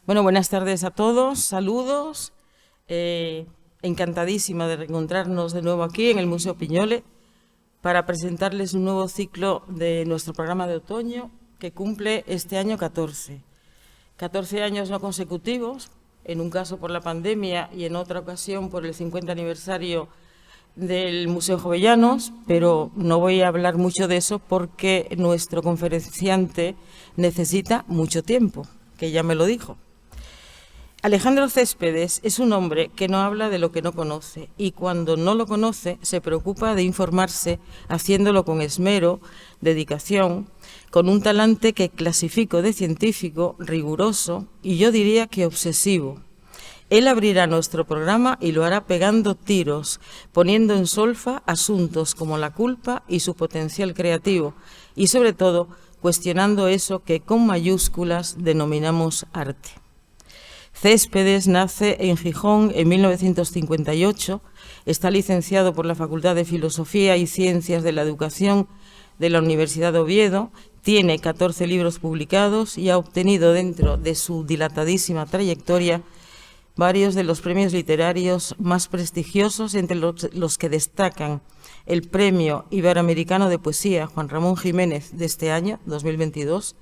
Bueno, buenas tardes a todos, saludos. Encantadísima de reencontrarnos de nuevo aquí en el Museo Piñole para presentarles un nuevo ciclo de nuestro programa de otoño que cumple este año 14. 14 años no consecutivos, en un caso por la pandemia y en otra ocasión por el 50 aniversario del Museo Jovellanos, pero no voy a hablar mucho de eso porque nuestro conferenciante necesita mucho tiempo, que ya me lo dijo. Alejandro Céspedes es un hombre que no habla de lo que no conoce y cuando no lo conoce se preocupa de informarse haciéndolo con esmero, dedicación, con un talante que clasifico de científico, riguroso y yo diría que obsesivo. Él abrirá nuestro programa y lo hará pegando tiros, poniendo en solfa asuntos como la culpa y su potencial creativo y sobre todo cuestionando eso que con mayúsculas denominamos arte. Céspedes nace en Gijón en 1958, está licenciado por la Facultad de Filosofía y Ciencias de la Educación de la Universidad de Oviedo, tiene 14 libros publicados y ha obtenido dentro de su dilatadísima trayectoria varios de los premios literarios más prestigiosos, entre los que destacan el Premio Iberoamericano de Poesía Juan Ramón Jiménez de este año, 2022,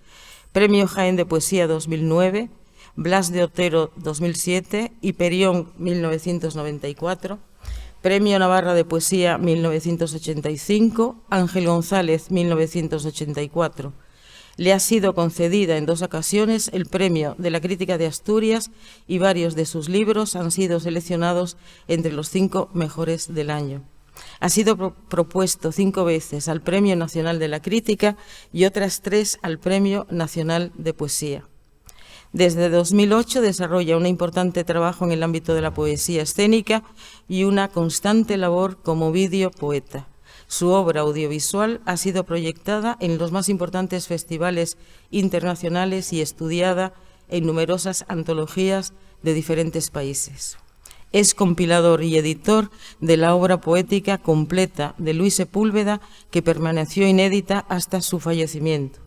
Premio Jaén de Poesía 2009, Blas de Otero 2007, Hiperión 1994, Premio Navarra de Poesía 1985, Ángel González 1984. Le ha sido concedida en 2 ocasiones el Premio de la Crítica de Asturias y varios de sus libros han sido seleccionados entre los 5 mejores del año. Ha sido propuesto 5 veces al Premio Nacional de la Crítica y otras 3 al Premio Nacional de Poesía. Desde 2008 desarrolla un importante trabajo en el ámbito de la poesía escénica y una constante labor como videopoeta. Su obra audiovisual ha sido proyectada en los más importantes festivales internacionales y estudiada en numerosas antologías de diferentes países. Es compilador y editor de la obra poética completa de Luis Sepúlveda, que permaneció inédita hasta su fallecimiento.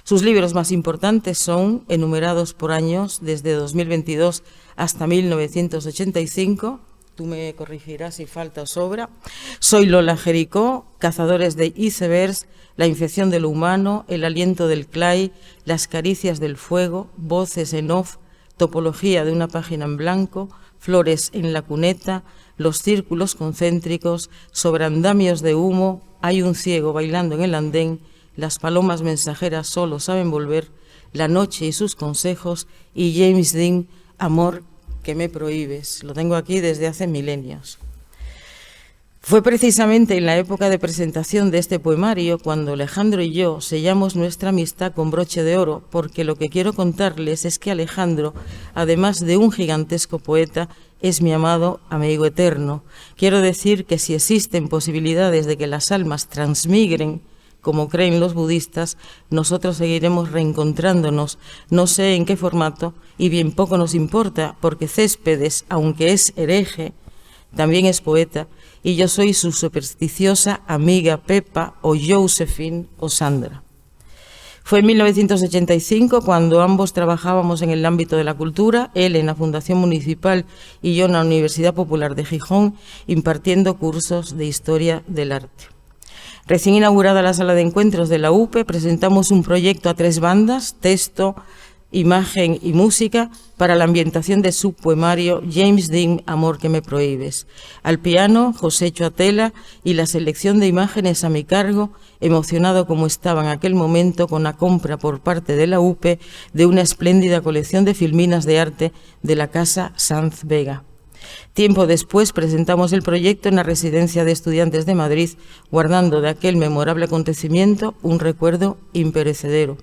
Sus libros más importantes son, enumerados por años, desde 2022 hasta 1985, tú me corregirás si falta o sobra, Soy Lola Jericó, Cazadores de icebergs, La infección de lo humano, El aliento del clay, Las caricias del fuego, Voces en off, Topología de una página en blanco, Flores en la cuneta, Los círculos concéntricos, Sobre andamios de humo, Hay un ciego bailando en el andén, Las palomas mensajeras solo saben volver, La noche y sus consejos y James Dean, Amor que me prohíbes. Lo tengo aquí desde hace milenios. Fue precisamente en la época de presentación de este poemario cuando Alejandro y yo sellamos nuestra amistad con broche de oro, porque lo que quiero contarles es que Alejandro, además de un gigantesco poeta, es mi amado amigo eterno. Quiero decir que si existen posibilidades de que las almas transmigren, como creen los budistas, nosotros seguiremos reencontrándonos, no sé en qué formato, y bien poco nos importa, porque Céspedes, aunque es hereje, también es poeta, y yo soy su supersticiosa amiga Pepa, o Josephine, o Sandra. Fue en 1985 cuando ambos trabajábamos en el ámbito de la cultura, él en la Fundación Municipal y yo en la Universidad Popular de Gijón, impartiendo cursos de Historia del Arte. Recién inaugurada la sala de encuentros de la UPE, presentamos un proyecto a 3 bandas, texto, imagen y música, para la ambientación de su poemario James Dean, Amor que me prohíbes. Al piano, José Choatela, y la selección de imágenes a mi cargo, emocionado como estaba en aquel momento con la compra por parte de la UPE de una espléndida colección de filminas de arte de la Casa Sanz Vega. Tiempo después presentamos el proyecto en la Residencia de Estudiantes de Madrid, guardando de aquel memorable acontecimiento un recuerdo imperecedero.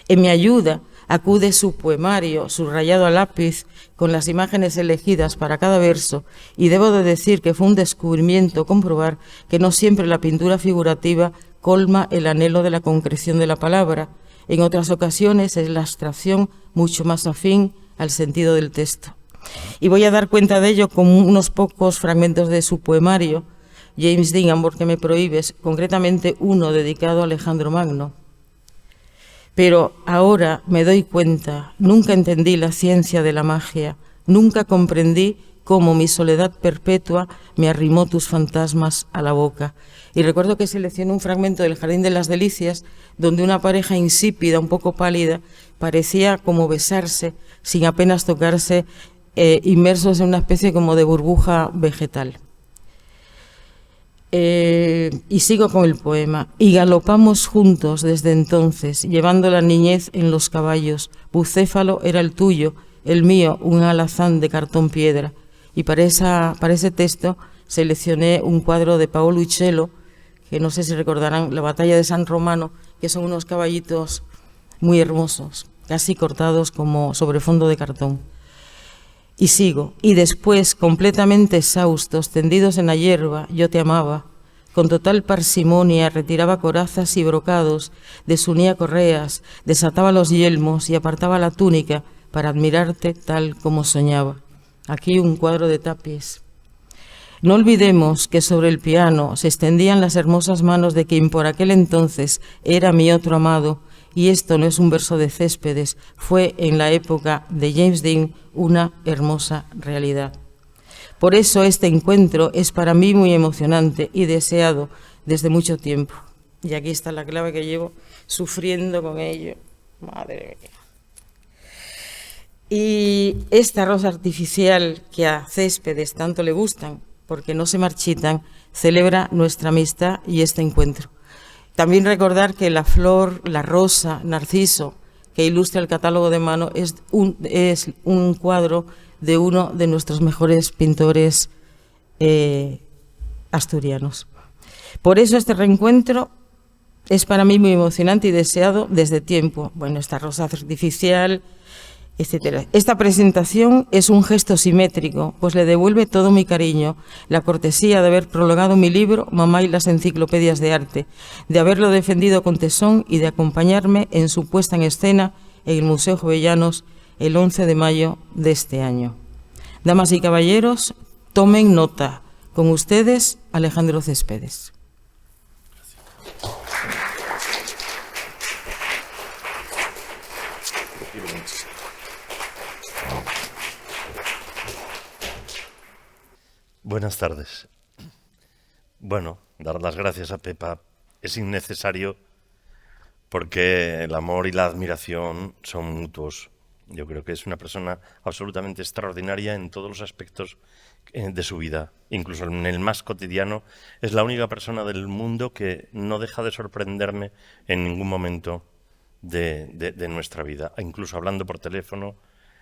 En mi ayuda acude su poemario, subrayado a lápiz, con las imágenes elegidas para cada verso, y debo de decir que fue un descubrimiento comprobar que no siempre la pintura figurativa colma el anhelo de la concreción de la palabra. En otras ocasiones es la abstracción mucho más afín al sentido del texto. Y voy a dar cuenta de ello con unos pocos fragmentos de su poemario, James Dean, Amor que me prohíbes, concretamente uno dedicado a Alejandro Magno. Pero ahora me doy cuenta, nunca entendí la ciencia de la magia, nunca comprendí cómo mi soledad perpetua me arrimó tus fantasmas a la boca. Y recuerdo que seleccioné un fragmento del Jardín de las Delicias, donde una pareja insípida, un poco pálida, parecía como besarse, sin apenas tocarse, inmersos en una especie como de burbuja vegetal. Y sigo con el poema. Y galopamos juntos desde entonces, llevando la niñez en los caballos. Bucéfalo era el tuyo, el mío un alazán de cartón piedra. Y para ese texto seleccioné un cuadro de Paolo Uccello, que no sé si recordarán, La batalla de San Romano, que son unos caballitos muy hermosos, casi cortados como sobre fondo de cartón. Y sigo, y después, completamente exhaustos, tendidos en la hierba, yo te amaba. Con total parsimonia retiraba corazas y brocados, desunía correas, desataba los yelmos y apartaba la túnica para admirarte tal como soñaba. Aquí un cuadro de Tapies. No olvidemos que sobre el piano se extendían las hermosas manos de quien por aquel entonces era mi otro amado, y esto no es un verso de Céspedes, fue en la época de James Dean una hermosa realidad. Por eso este encuentro es para mí muy emocionante y deseado desde mucho tiempo. Y aquí está la clave que llevo sufriendo con ello. Madre mía. Y esta rosa artificial que a Céspedes tanto le gustan, porque no se marchitan, celebra nuestra amistad y este encuentro. También recordar que la flor, la rosa, narciso, que ilustra el catálogo de mano, es un cuadro de uno de nuestros mejores pintores asturianos. Por eso este reencuentro es para mí muy emocionante y deseado desde tiempo. Bueno, esta rosa artificial, etcétera. Esta presentación es un gesto simétrico, pues le devuelve todo mi cariño, la cortesía de haber prologado mi libro Mamá y las enciclopedias de arte, de haberlo defendido con tesón y de acompañarme en su puesta en escena en el Museo Jovellanos el 11 de mayo de este año. Damas y caballeros, tomen nota. Con ustedes, Alejandro Céspedes. Buenas tardes. Bueno, dar las gracias a Pepa es innecesario porque el amor y la admiración son mutuos. Yo creo que es una persona absolutamente extraordinaria en todos los aspectos de su vida, incluso en el más cotidiano. Es la única persona del mundo que no deja de sorprenderme en ningún momento de nuestra vida, incluso hablando por teléfono.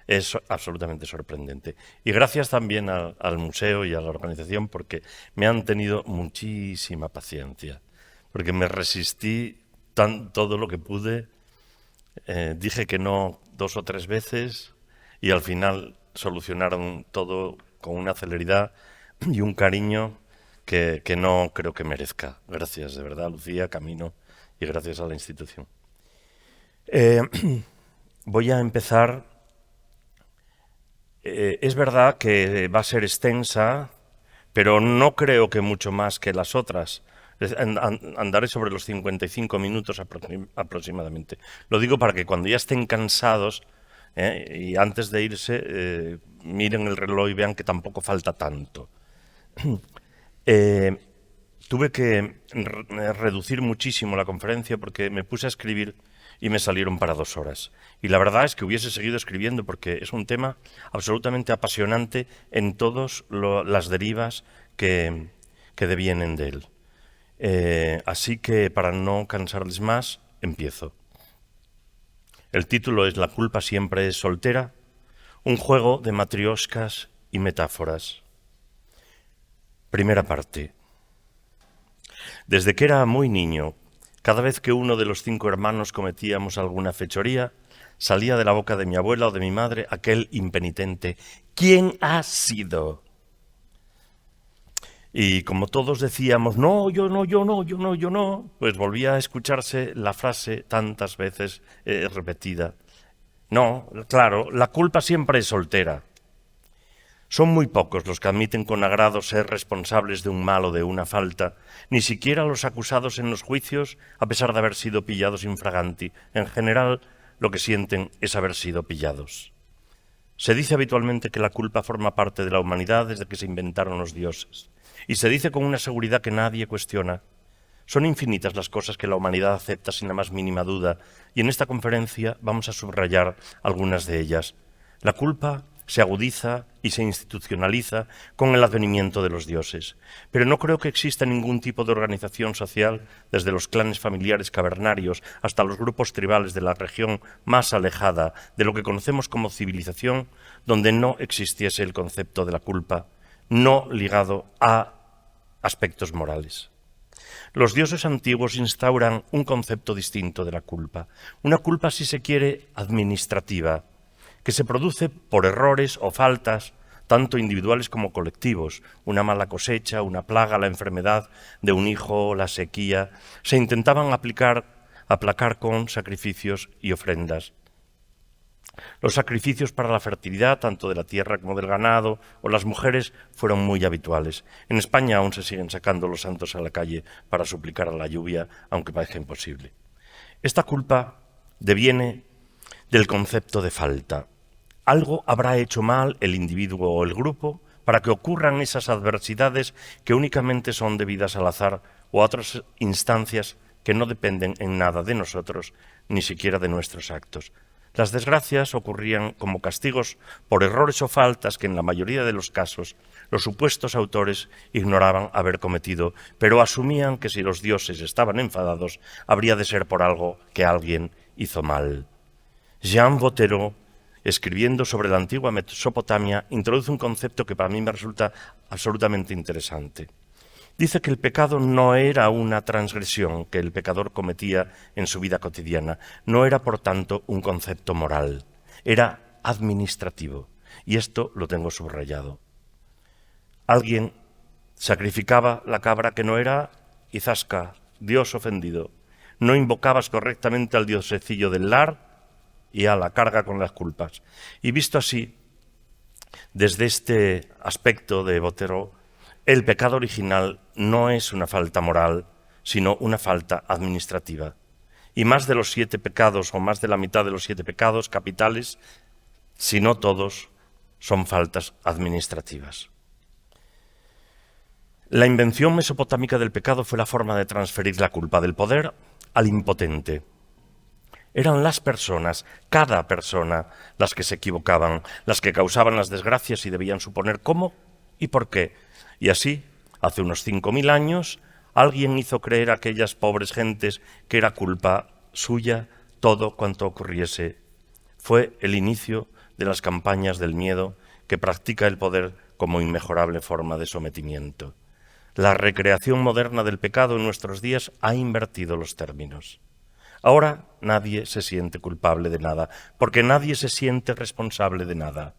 Es absolutamente sorprendente. Y gracias también al museo y a la organización porque me han tenido muchísima paciencia, porque me resistí todo lo que pude, dije que no 2 o 3 veces y al final solucionaron todo con una celeridad y un cariño que no creo que merezca. Gracias, de verdad, Lucía, Camino, y gracias a la institución. Voy a empezar. Es verdad que va a ser extensa, pero no creo que mucho más que las otras. Andaré sobre los 55 minutos aproximadamente. Lo digo para que cuando ya estén cansados y antes de irse miren el reloj y vean que tampoco falta tanto. Tuve que reducir muchísimo la conferencia porque me puse a escribir y me salieron para 2 horas. Y la verdad es que hubiese seguido escribiendo porque es un tema absolutamente apasionante en todas las derivas que devienen de él. Así que para no cansarles más, empiezo. El título es La culpa siempre es soltera, un juego de matrioscas y metáforas. Primera parte. Desde que era muy niño, cada vez que uno de los 5 hermanos cometíamos alguna fechoría, salía de la boca de mi abuela o de mi madre aquel impenitente ¿quién ha sido? Y como todos decíamos no, yo no, yo no, yo no, yo no, pues volvía a escucharse la frase tantas veces repetida. No, claro, la culpa siempre es soltera. Son muy pocos los que admiten con agrado ser responsables de un mal o de una falta, ni siquiera los acusados en los juicios, a pesar de haber sido pillados infraganti. En general, lo que sienten es haber sido pillados. Se dice habitualmente que la culpa forma parte de la humanidad desde que se inventaron los dioses, y se dice con una seguridad que nadie cuestiona. Son infinitas las cosas que la humanidad acepta sin la más mínima duda, y en esta conferencia vamos a subrayar algunas de ellas. La culpa se agudiza y se institucionaliza con el advenimiento de los dioses. Pero no creo que exista ningún tipo de organización social, desde los clanes familiares cavernarios hasta los grupos tribales de la región más alejada de lo que conocemos como civilización, donde no existiese el concepto de la culpa, no ligado a aspectos morales. Los dioses antiguos instauran un concepto distinto de la culpa, una culpa, si se quiere, administrativa, que se produce por errores o faltas, tanto individuales como colectivos, una mala cosecha, una plaga, la enfermedad de un hijo, la sequía, se intentaban aplacar con sacrificios y ofrendas. Los sacrificios para la fertilidad, tanto de la tierra como del ganado, o las mujeres, fueron muy habituales. En España aún se siguen sacando los santos a la calle para suplicar a la lluvia, aunque parezca imposible. Esta culpa deviene del concepto de falta. Algo habrá hecho mal el individuo o el grupo para que ocurran esas adversidades que únicamente son debidas al azar o a otras instancias que no dependen en nada de nosotros, ni siquiera de nuestros actos. Las desgracias ocurrían como castigos por errores o faltas que en la mayoría de los casos los supuestos autores ignoraban haber cometido, pero asumían que si los dioses estaban enfadados, habría de ser por algo que alguien hizo mal. Jean Bottero, escribiendo sobre la antigua Mesopotamia, introduce un concepto que para mí me resulta absolutamente interesante. Dice que el pecado no era una transgresión que el pecador cometía en su vida cotidiana, no era por tanto un concepto moral, era administrativo, y esto lo tengo subrayado. Alguien sacrificaba la cabra que no era y zasca, Dios ofendido. No invocabas correctamente al diosecillo del lar y a la carga con las culpas. Y visto así, desde este aspecto de Bottero, el pecado original no es una falta moral, sino una falta administrativa. Y más de los 7 pecados, o más de la mitad de los 7 pecados capitales, si no todos, son faltas administrativas. La invención mesopotámica del pecado fue la forma de transferir la culpa del poder al impotente. Eran las personas, cada persona, las que se equivocaban, las que causaban las desgracias y debían suponer cómo y por qué. Y así, hace unos 5000 años, alguien hizo creer a aquellas pobres gentes que era culpa suya todo cuanto ocurriese. Fue el inicio de las campañas del miedo que practica el poder como inmejorable forma de sometimiento. La recreación moderna del pecado en nuestros días ha invertido los términos. Ahora nadie se siente culpable de nada, porque nadie se siente responsable de nada.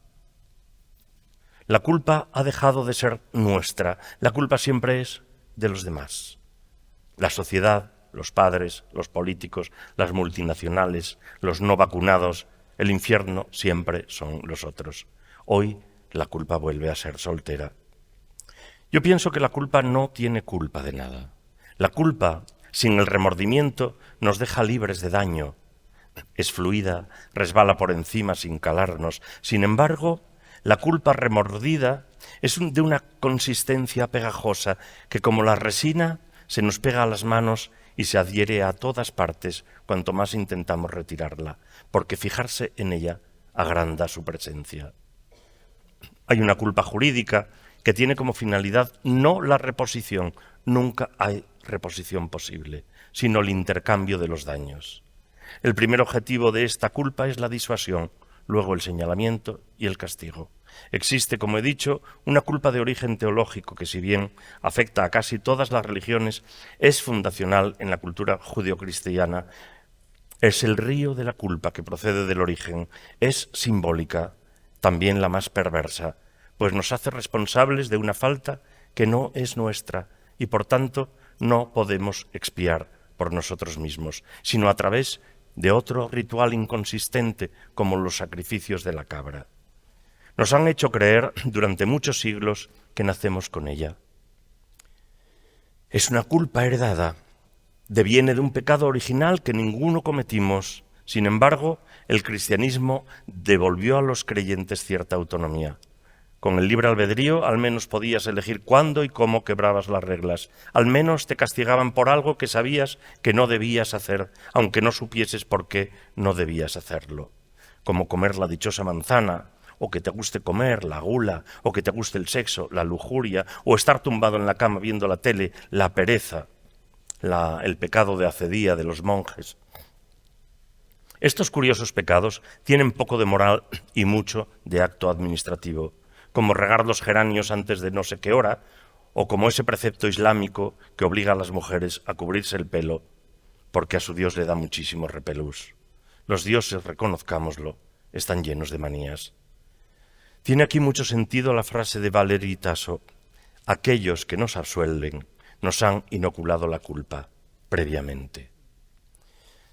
La culpa ha dejado de ser nuestra, la culpa siempre es de los demás. La sociedad, los padres, los políticos, las multinacionales, los no vacunados, el infierno siempre son los otros. Hoy la culpa vuelve a ser soltera. Yo pienso que la culpa no tiene culpa de nada. La culpa, sin el remordimiento, nos deja libres de daño. Es fluida, resbala por encima sin calarnos. Sin embargo, la culpa remordida es de una consistencia pegajosa que, como la resina, se nos pega a las manos y se adhiere a todas partes cuanto más intentamos retirarla, porque fijarse en ella agranda su presencia. Hay una culpa jurídica que tiene como finalidad no la reposición, nunca hay reposición posible, sino el intercambio de los daños. El primer objetivo de esta culpa es la disuasión, luego el señalamiento y el castigo. Existe, como he dicho, una culpa de origen teológico que, si bien afecta a casi todas las religiones, es fundacional en la cultura judeocristiana. Es el río de la culpa que procede del origen, es simbólica, también la más perversa, pues nos hace responsables de una falta que no es nuestra y, por tanto, no podemos expiar por nosotros mismos, sino a través de otro ritual inconsistente como los sacrificios de la cabra. Nos han hecho creer durante muchos siglos que nacemos con ella. Es una culpa heredada, deviene de un pecado original que ninguno cometimos. Sin embargo, el cristianismo devolvió a los creyentes cierta autonomía. Con el libre albedrío, al menos podías elegir cuándo y cómo quebrabas las reglas. Al menos te castigaban por algo que sabías que no debías hacer, aunque no supieses por qué no debías hacerlo. Como comer la dichosa manzana, o que te guste comer, la gula, o que te guste el sexo, la lujuria, o estar tumbado en la cama viendo la tele, la pereza, el pecado de acedía de los monjes. Estos curiosos pecados tienen poco de moral y mucho de acto administrativo, como regar los geranios antes de no sé qué hora, o como ese precepto islámico que obliga a las mujeres a cubrirse el pelo, porque a su Dios le da muchísimo repelús. Los dioses, reconozcámoslo, están llenos de manías. Tiene aquí mucho sentido la frase de Valery Tasso: aquellos que nos absuelven nos han inoculado la culpa previamente.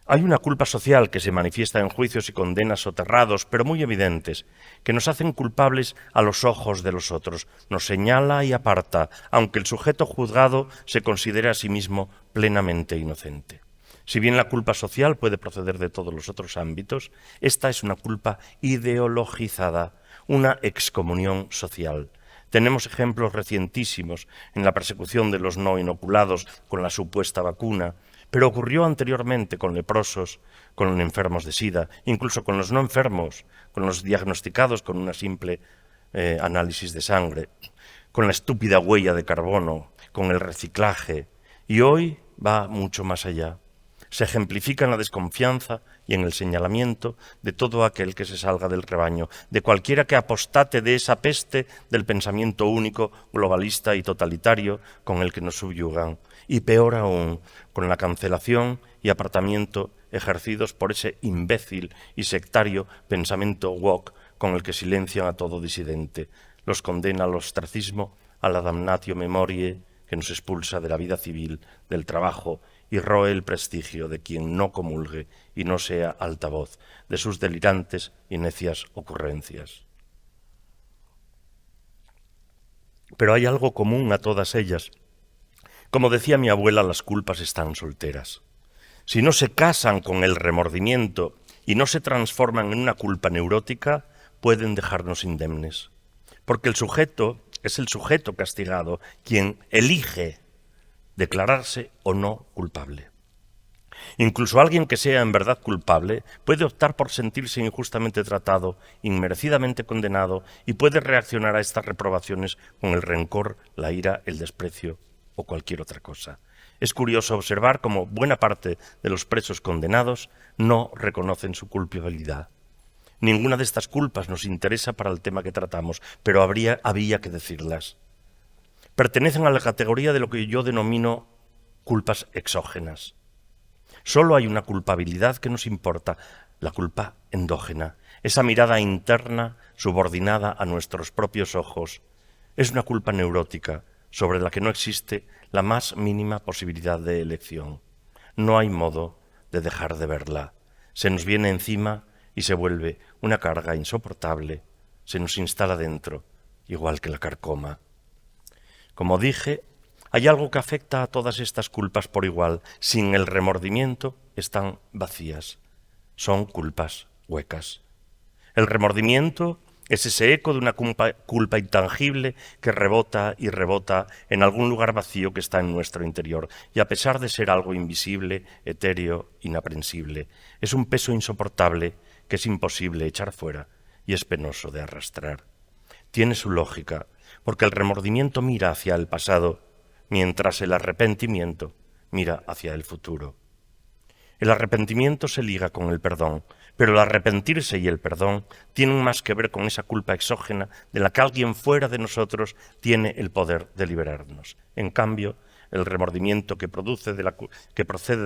Hay una culpa social que se manifiesta en juicios y condenas soterrados, pero muy evidentes, que nos hacen culpables a los ojos de los otros, nos señala y aparta, aunque el sujeto juzgado se considere a sí mismo plenamente inocente. Si bien la culpa social puede proceder de todos los otros ámbitos, esta es una culpa ideologizada, una excomunión social. Tenemos ejemplos recientísimos en la persecución de los no inoculados con la supuesta vacuna, pero ocurrió anteriormente con leprosos, con enfermos de SIDA, incluso con los no enfermos, con los diagnosticados con una simple análisis de sangre, con la estúpida huella de carbono, con el reciclaje, y hoy va mucho más allá. Se ejemplifica en la desconfianza y en el señalamiento de todo aquel que se salga del rebaño, de cualquiera que apostate de esa peste del pensamiento único, globalista y totalitario con el que nos subyugan, y peor aún, con la cancelación y apartamiento ejercidos por ese imbécil y sectario pensamiento woke con el que silencian a todo disidente, los condena al ostracismo, a la damnatio memoriae, que nos expulsa de la vida civil, del trabajo, y roe el prestigio de quien no comulgue y no sea altavoz de sus delirantes y necias ocurrencias. Pero hay algo común a todas ellas. Como decía mi abuela, las culpas están solteras. Si no se casan con el remordimiento y no se transforman en una culpa neurótica, pueden dejarnos indemnes. Porque el sujeto es el sujeto castigado quien elige declararse o no culpable. Incluso alguien que sea en verdad culpable puede optar por sentirse injustamente tratado, inmerecidamente condenado, y puede reaccionar a estas reprobaciones con el rencor, la ira, el desprecio o cualquier otra cosa. Es curioso observar cómo buena parte de los presos condenados no reconocen su culpabilidad. Ninguna de estas culpas nos interesa para el tema que tratamos, pero había que decirlas. Pertenecen a la categoría de lo que yo denomino culpas exógenas. Solo hay una culpabilidad que nos importa, la culpa endógena, esa mirada interna subordinada a nuestros propios ojos. Es una culpa neurótica sobre la que no existe la más mínima posibilidad de elección. No hay modo de dejar de verla. Se nos viene encima y se vuelve una carga insoportable. Se nos instala dentro, igual que la carcoma. Como dije, hay algo que afecta a todas estas culpas por igual. Sin el remordimiento están vacías. Son culpas huecas. El remordimiento es ese eco de una culpa intangible que rebota y rebota en algún lugar vacío que está en nuestro interior. Y a pesar de ser algo invisible, etéreo, inaprensible, es un peso insoportable que es imposible echar fuera y es penoso de arrastrar. Tiene su lógica, porque el remordimiento mira hacia el pasado, mientras el arrepentimiento mira hacia el futuro. El arrepentimiento se liga con el perdón, pero el arrepentirse y el perdón tienen más que ver con esa culpa exógena de la que alguien fuera de nosotros tiene el poder de liberarnos. En cambio, el remordimiento que procede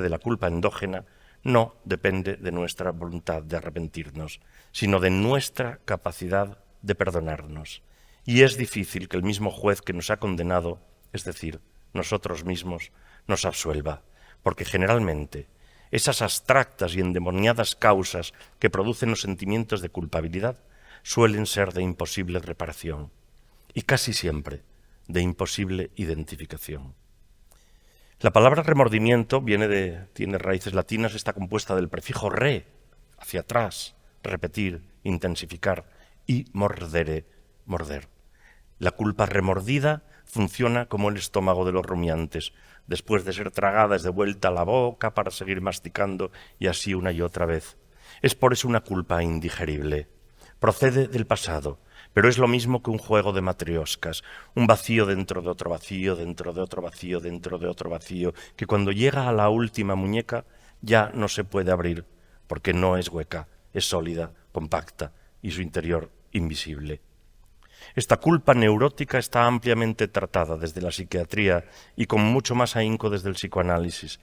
de la culpa endógena no depende de nuestra voluntad de arrepentirnos, sino de nuestra capacidad de perdonarnos. Y es difícil que el mismo juez que nos ha condenado, es decir, nosotros mismos, nos absuelva, porque generalmente esas abstractas y endemoniadas causas que producen los sentimientos de culpabilidad suelen ser de imposible reparación y casi siempre de imposible identificación. La palabra remordimiento tiene raíces latinas, está compuesta del prefijo re, hacia atrás, repetir, intensificar, y mordere, morder. La culpa remordida funciona como el estómago de los rumiantes. Después de ser tragada es de vuelta a la boca para seguir masticando y así una y otra vez. Es por eso una culpa indigerible. Procede del pasado, pero es lo mismo que un juego de matrioscas, un vacío dentro de otro vacío, dentro de otro vacío, dentro de otro vacío, que cuando llega a la última muñeca ya no se puede abrir, porque no es hueca, es sólida, compacta y su interior invisible. Esta culpa neurótica está ampliamente tratada desde la psiquiatría y con mucho más ahínco desde el psicoanálisis.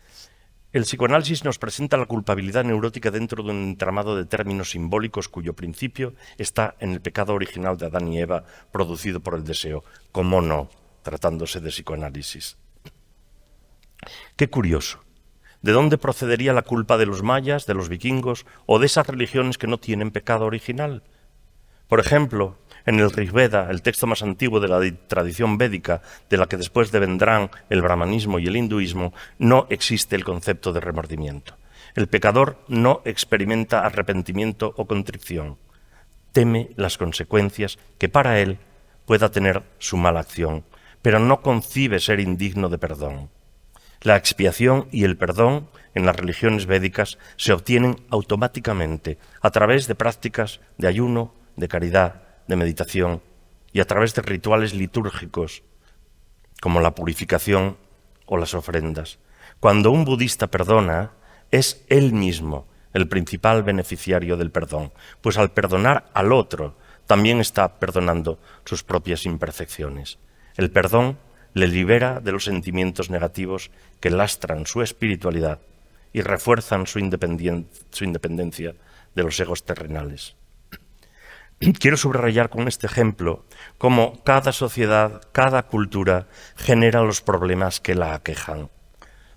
El psicoanálisis nos presenta la culpabilidad neurótica dentro de un entramado de términos simbólicos cuyo principio está en el pecado original de Adán y Eva producido por el deseo. ¿Cómo no, tratándose de psicoanálisis? Qué curioso. ¿De dónde procedería la culpa de los mayas, de los vikingos o de esas religiones que no tienen pecado original? Por ejemplo, en el Rig Veda, el texto más antiguo de la tradición védica, de la que después devendrán el brahmanismo y el hinduismo, no existe el concepto de remordimiento. El pecador no experimenta arrepentimiento o contrición. Teme las consecuencias que para él pueda tener su mala acción, pero no concibe ser indigno de perdón. La expiación y el perdón en las religiones védicas se obtienen automáticamente a través de prácticas de ayuno, de caridad, de meditación y a través de rituales litúrgicos como la purificación o las ofrendas. Cuando un budista perdona, es él mismo el principal beneficiario del perdón, pues al perdonar al otro también está perdonando sus propias imperfecciones. El perdón le libera de los sentimientos negativos que lastran su espiritualidad y refuerzan su independencia de los egos terrenales. Quiero subrayar con este ejemplo cómo cada sociedad, cada cultura genera los problemas que la aquejan.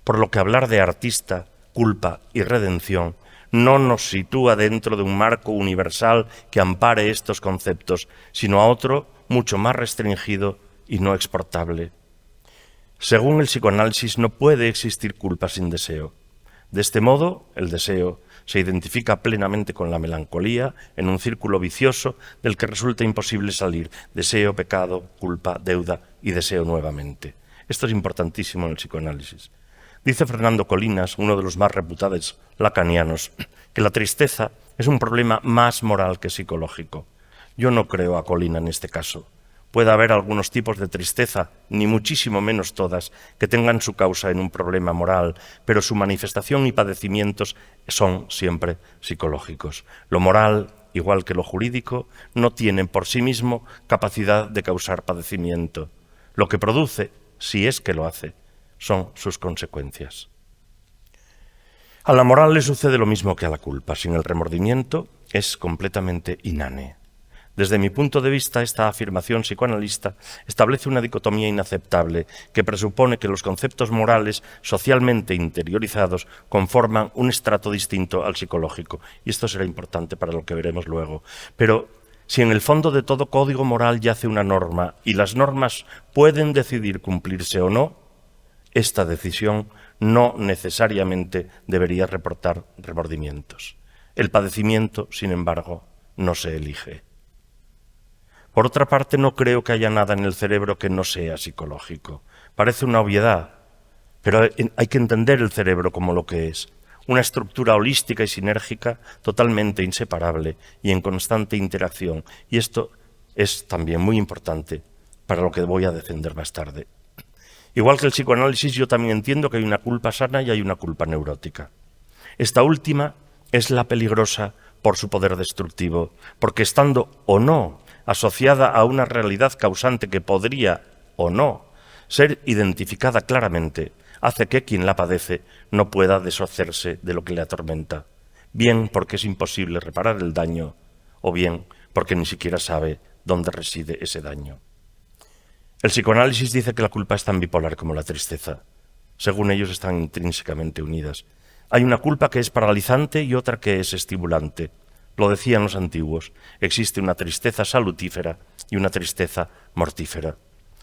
Por lo que hablar de artista, culpa y redención no nos sitúa dentro de un marco universal que ampare estos conceptos, sino a otro mucho más restringido y no exportable. Según el psicoanálisis, no puede existir culpa sin deseo. De este modo, el deseo se identifica plenamente con la melancolía en un círculo vicioso del que resulta imposible salir. Deseo, pecado, culpa, deuda y deseo nuevamente. Esto es importantísimo en el psicoanálisis. Dice Fernando Colinas, uno de los más reputados lacanianos, que la tristeza es un problema más moral que psicológico. Yo no creo a Colina en este caso. Puede haber algunos tipos de tristeza, ni muchísimo menos todas, que tengan su causa en un problema moral, pero su manifestación y padecimientos son siempre psicológicos. Lo moral, igual que lo jurídico, no tienen por sí mismo capacidad de causar padecimiento. Lo que produce, si es que lo hace, son sus consecuencias. A la moral le sucede lo mismo que a la culpa. Sin el remordimiento es completamente inane. Desde mi punto de vista, esta afirmación psicoanalista establece una dicotomía inaceptable que presupone que los conceptos morales socialmente interiorizados conforman un estrato distinto al psicológico. Y esto será importante para lo que veremos luego. Pero si en el fondo de todo código moral yace una norma y las normas pueden decidir cumplirse o no, esta decisión no necesariamente debería reportar remordimientos. El padecimiento, sin embargo, no se elige. Por otra parte, no creo que haya nada en el cerebro que no sea psicológico. Parece una obviedad, pero hay que entender el cerebro como lo que es. Una estructura holística y sinérgica totalmente inseparable y en constante interacción. Y esto es también muy importante para lo que voy a defender más tarde. Igual que el psicoanálisis, yo también entiendo que hay una culpa sana y hay una culpa neurótica. Esta última es la peligrosa por su poder destructivo, porque estando o no asociada a una realidad causante que podría o no ser identificada claramente, hace que quien la padece no pueda deshacerse de lo que le atormenta, bien porque es imposible reparar el daño, o bien porque ni siquiera sabe dónde reside ese daño. El psicoanálisis dice que la culpa es tan bipolar como la tristeza. Según ellos, están intrínsecamente unidas. Hay una culpa que es paralizante y otra que es estimulante. Lo decían los antiguos, existe una tristeza salutífera y una tristeza mortífera.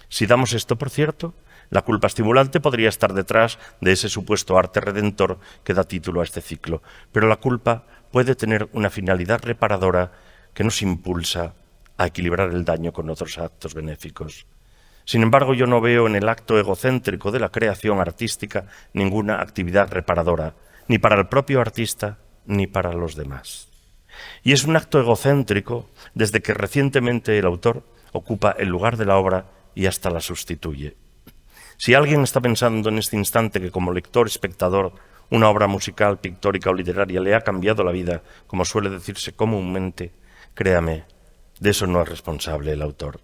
Si damos esto por cierto, la culpa estimulante podría estar detrás de ese supuesto arte redentor que da título a este ciclo, pero la culpa puede tener una finalidad reparadora que nos impulsa a equilibrar el daño con otros actos benéficos. Sin embargo, yo no veo en el acto egocéntrico de la creación artística ninguna actividad reparadora, ni para el propio artista ni para los demás. Y es un acto egocéntrico desde que recientemente el autor ocupa el lugar de la obra y hasta la sustituye. Si alguien está pensando en este instante que como lector, espectador, una obra musical, pictórica o literaria le ha cambiado la vida, como suele decirse comúnmente, créame, de eso no es responsable el autor.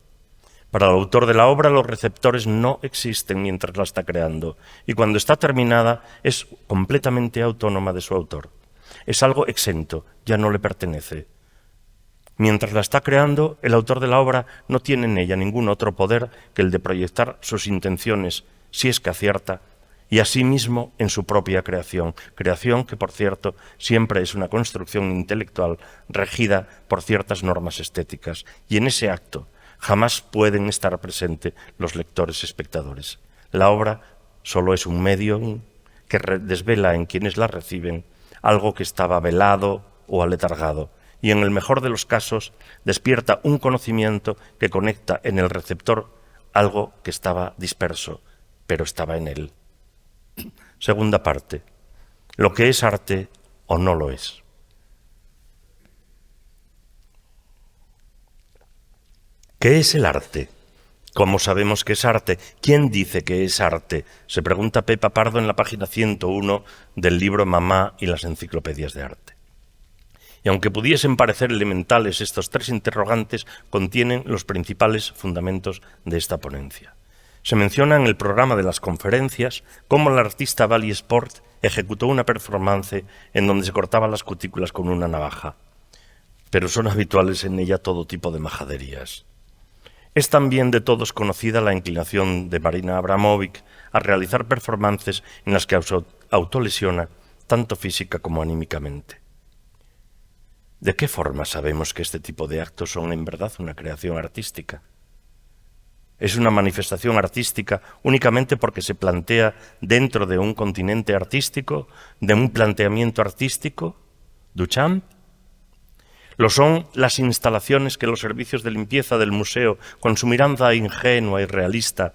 Para el autor de la obra los receptores no existen mientras la está creando y cuando está terminada es completamente autónoma de su autor. Es algo exento, ya no le pertenece. Mientras la está creando, el autor de la obra no tiene en ella ningún otro poder que el de proyectar sus intenciones, si es que acierta, y asimismo en su propia creación. Creación que, por cierto, siempre es una construcción intelectual regida por ciertas normas estéticas. Y en ese acto jamás pueden estar presentes los lectores espectadores. La obra solo es un medio que desvela en quienes la reciben algo que estaba velado o aletargado. Y en el mejor de los casos despierta un conocimiento que conecta en el receptor algo que estaba disperso, pero estaba en él. Segunda parte. Lo que es arte o no lo es. ¿Qué es el arte? ¿Cómo sabemos que es arte? ¿Quién dice que es arte? Se pregunta Pepa Pardo en la página 101 del libro Mamá y las enciclopedias de arte. Y aunque pudiesen parecer elementales, estos tres interrogantes contienen los principales fundamentos de esta ponencia. Se menciona en el programa de las conferencias cómo el artista Bally Sport ejecutó una performance en donde se cortaba las cutículas con una navaja, pero son habituales en ella todo tipo de majaderías. Es también de todos conocida la inclinación de Marina Abramovic a realizar performances en las que autolesiona tanto física como anímicamente. ¿De qué forma sabemos que este tipo de actos son en verdad una creación artística? ¿Es una manifestación artística únicamente porque se plantea dentro de un continente artístico, de un planteamiento artístico? ¿Duchamp? ¿Lo son las instalaciones que los servicios de limpieza del museo, con su mirada ingenua y realista,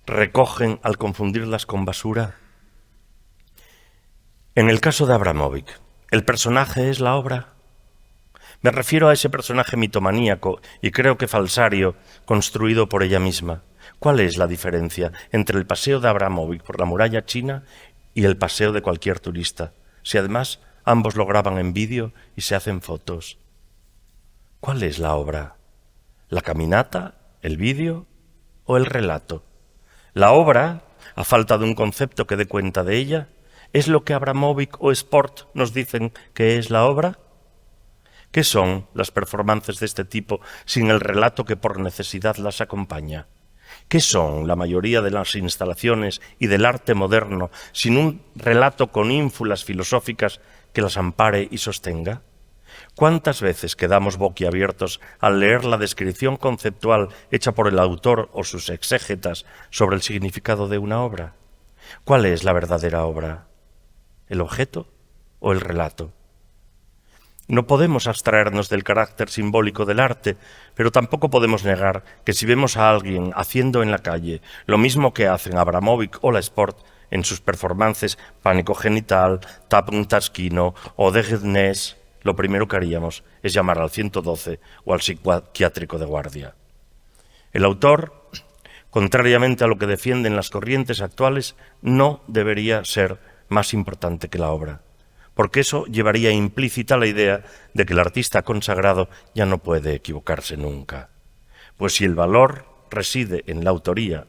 recogen al confundirlas con basura? En el caso de Abramovic, ¿el personaje es la obra? Me refiero a ese personaje mitomaníaco y creo que falsario, construido por ella misma. ¿Cuál es la diferencia entre el paseo de Abramovic por la muralla china y el paseo de cualquier turista? Si además ambos lo graban en vídeo y se hacen fotos. ¿Cuál es la obra? ¿La caminata, el vídeo o el relato? La obra, a falta de un concepto que dé cuenta de ella, ¿es lo que Abramovic o Sport nos dicen que es la obra? ¿Qué son las performances de este tipo sin el relato que por necesidad las acompaña? ¿Qué son la mayoría de las instalaciones y del arte moderno sin un relato con ínfulas filosóficas que las ampare y sostenga? ¿Cuántas veces quedamos boquiabiertos al leer la descripción conceptual hecha por el autor o sus exégetas sobre el significado de una obra? ¿Cuál es la verdadera obra? ¿El objeto o el relato? No podemos abstraernos del carácter simbólico del arte, pero tampoco podemos negar que si vemos a alguien haciendo en la calle lo mismo que hacen Abramovic o la Sport en sus performances Pánico Genital, Tap un Tasquino o Dejeunes, lo primero que haríamos es llamar al 112 o al psiquiátrico de guardia. El autor, contrariamente a lo que defienden las corrientes actuales, no debería ser más importante que la obra, porque eso llevaría implícita la idea de que el artista consagrado ya no puede equivocarse nunca. Pues si el valor reside en la autoría,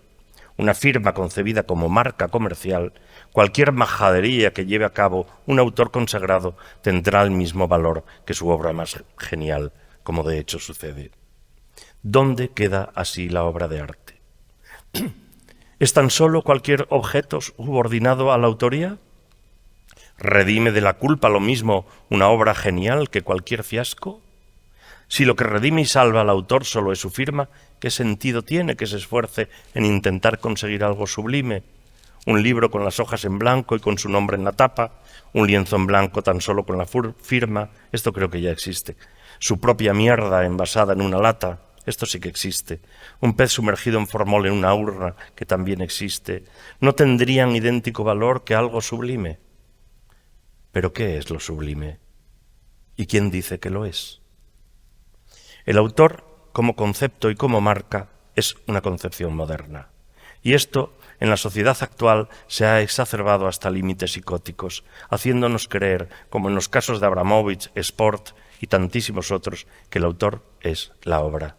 una firma concebida como marca comercial, cualquier majadería que lleve a cabo un autor consagrado tendrá el mismo valor que su obra más genial, como de hecho sucede. ¿Dónde queda así la obra de arte? ¿Es tan solo cualquier objeto subordinado a la autoría? ¿Redime de la culpa lo mismo una obra genial que cualquier fiasco? Si lo que redime y salva al autor solo es su firma, ¿qué sentido tiene que se esfuerce en intentar conseguir algo sublime? Un libro con las hojas en blanco y con su nombre en la tapa, un lienzo en blanco tan solo con la firma, esto creo que ya existe. Su propia mierda envasada en una lata, esto sí que existe. Un pez sumergido en formol en una urna, que también existe. ¿No tendrían idéntico valor que algo sublime? ¿Pero qué es lo sublime? ¿Y quién dice que lo es? El autor, como concepto y como marca, es una concepción moderna. Y esto, en la sociedad actual, se ha exacerbado hasta límites psicóticos, haciéndonos creer, como en los casos de Abramovich, Sport y tantísimos otros, que el autor es la obra.